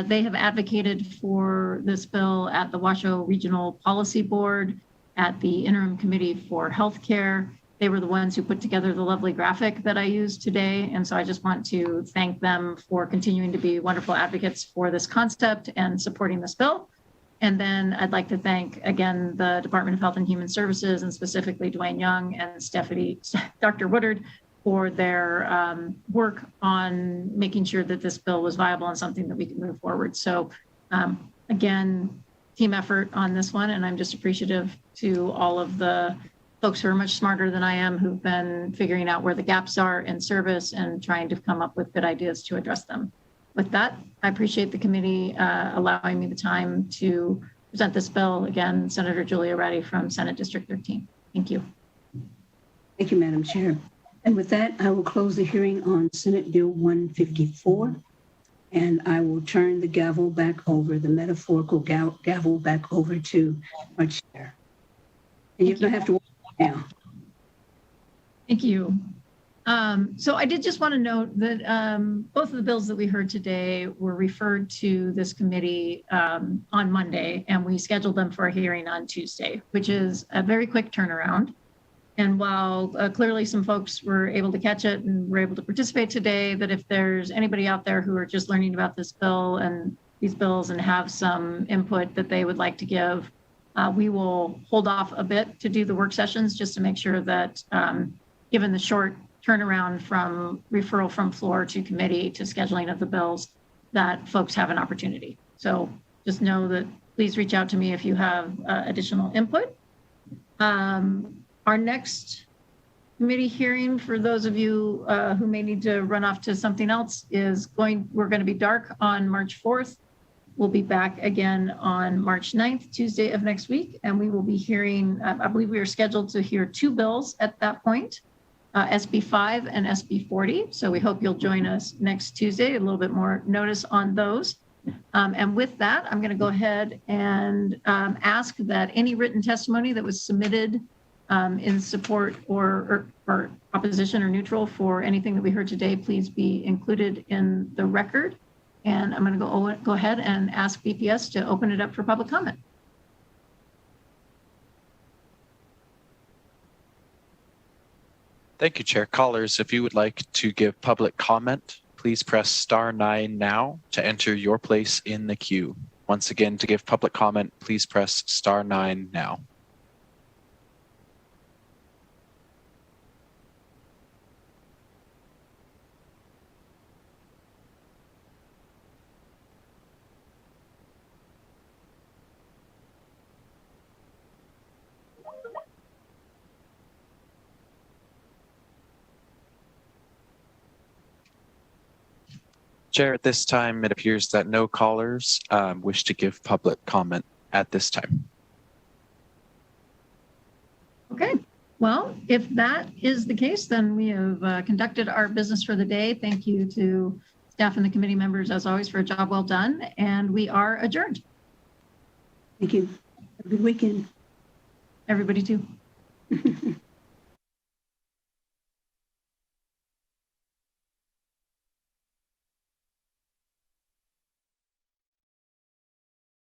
They have advocated for this bill at the Washoe Regional Policy Board, at the Interim Committee for Healthcare, they were the ones who put together the lovely graphic that I used today. And so I just want to thank them for continuing to be wonderful advocates for this concept and supporting this bill. And then I'd like to thank, again, the Department of Health and Human Services, and specifically Dwayne Young and Dr. Woodard, for their work on making sure that this bill was viable and something that we can move forward. So again, team effort on this one, and I'm just appreciative to all of the folks who are much smarter than I am, who've been figuring out where the gaps are in service and trying to come up with good ideas to address them. With that, I appreciate the committee allowing me the time to present this bill. Again, Senator Julia Ratty from Senate District 13. Thank you. Thank you, Madam Chair. And with that, I will close the hearing on Senate Bill 154, and I will turn the gavel back over, the metaphorical gavel back over to our chair. And you don't have to walk now. Thank you. So I did just want to note that both of the bills that we heard today were referred to this committee on Monday, and we scheduled them for a hearing on Tuesday, which is a very quick turnaround. And while clearly some folks were able to catch it and were able to participate today, that if there's anybody out there who are just learning about this bill and these bills and have some input that they would like to give, we will hold off a bit to do the work sessions just to make sure that given the short turnaround from referral from floor to committee to scheduling of the bills, that folks have an opportunity. So just know that please reach out to me if you have additional input. Our next committee hearing, for those of you who may need to run off to something else, we're going to be dark on March 4th. We'll be back again on March 9th, Tuesday of next week, and we will be hearing, I believe we are scheduled to hear 2 bills at that point, SB 5 and SB 40. So we hope you'll join us next Tuesday, a little bit more notice on those. And with that, I'm going to go ahead and ask that any written testimony that was submitted in support or opposition or neutral for anything that we heard today, please be included in the record. And I'm going to go ahead and ask BPS to open it up for public comment. Thank you, Chair. Callers, if you would like to give public comment, please press *9 now to enter your place in the queue. Once again, to give public comment, please press *9 now. Chair, at this time, it appears that no callers wish to give public comment at this time. Okay, well, if that is the case, then we have conducted our business for the day. Thank you to staff and the committee members, as always, for a job well done, and we are adjourned. Thank you. Have a good weekend. Everybody too.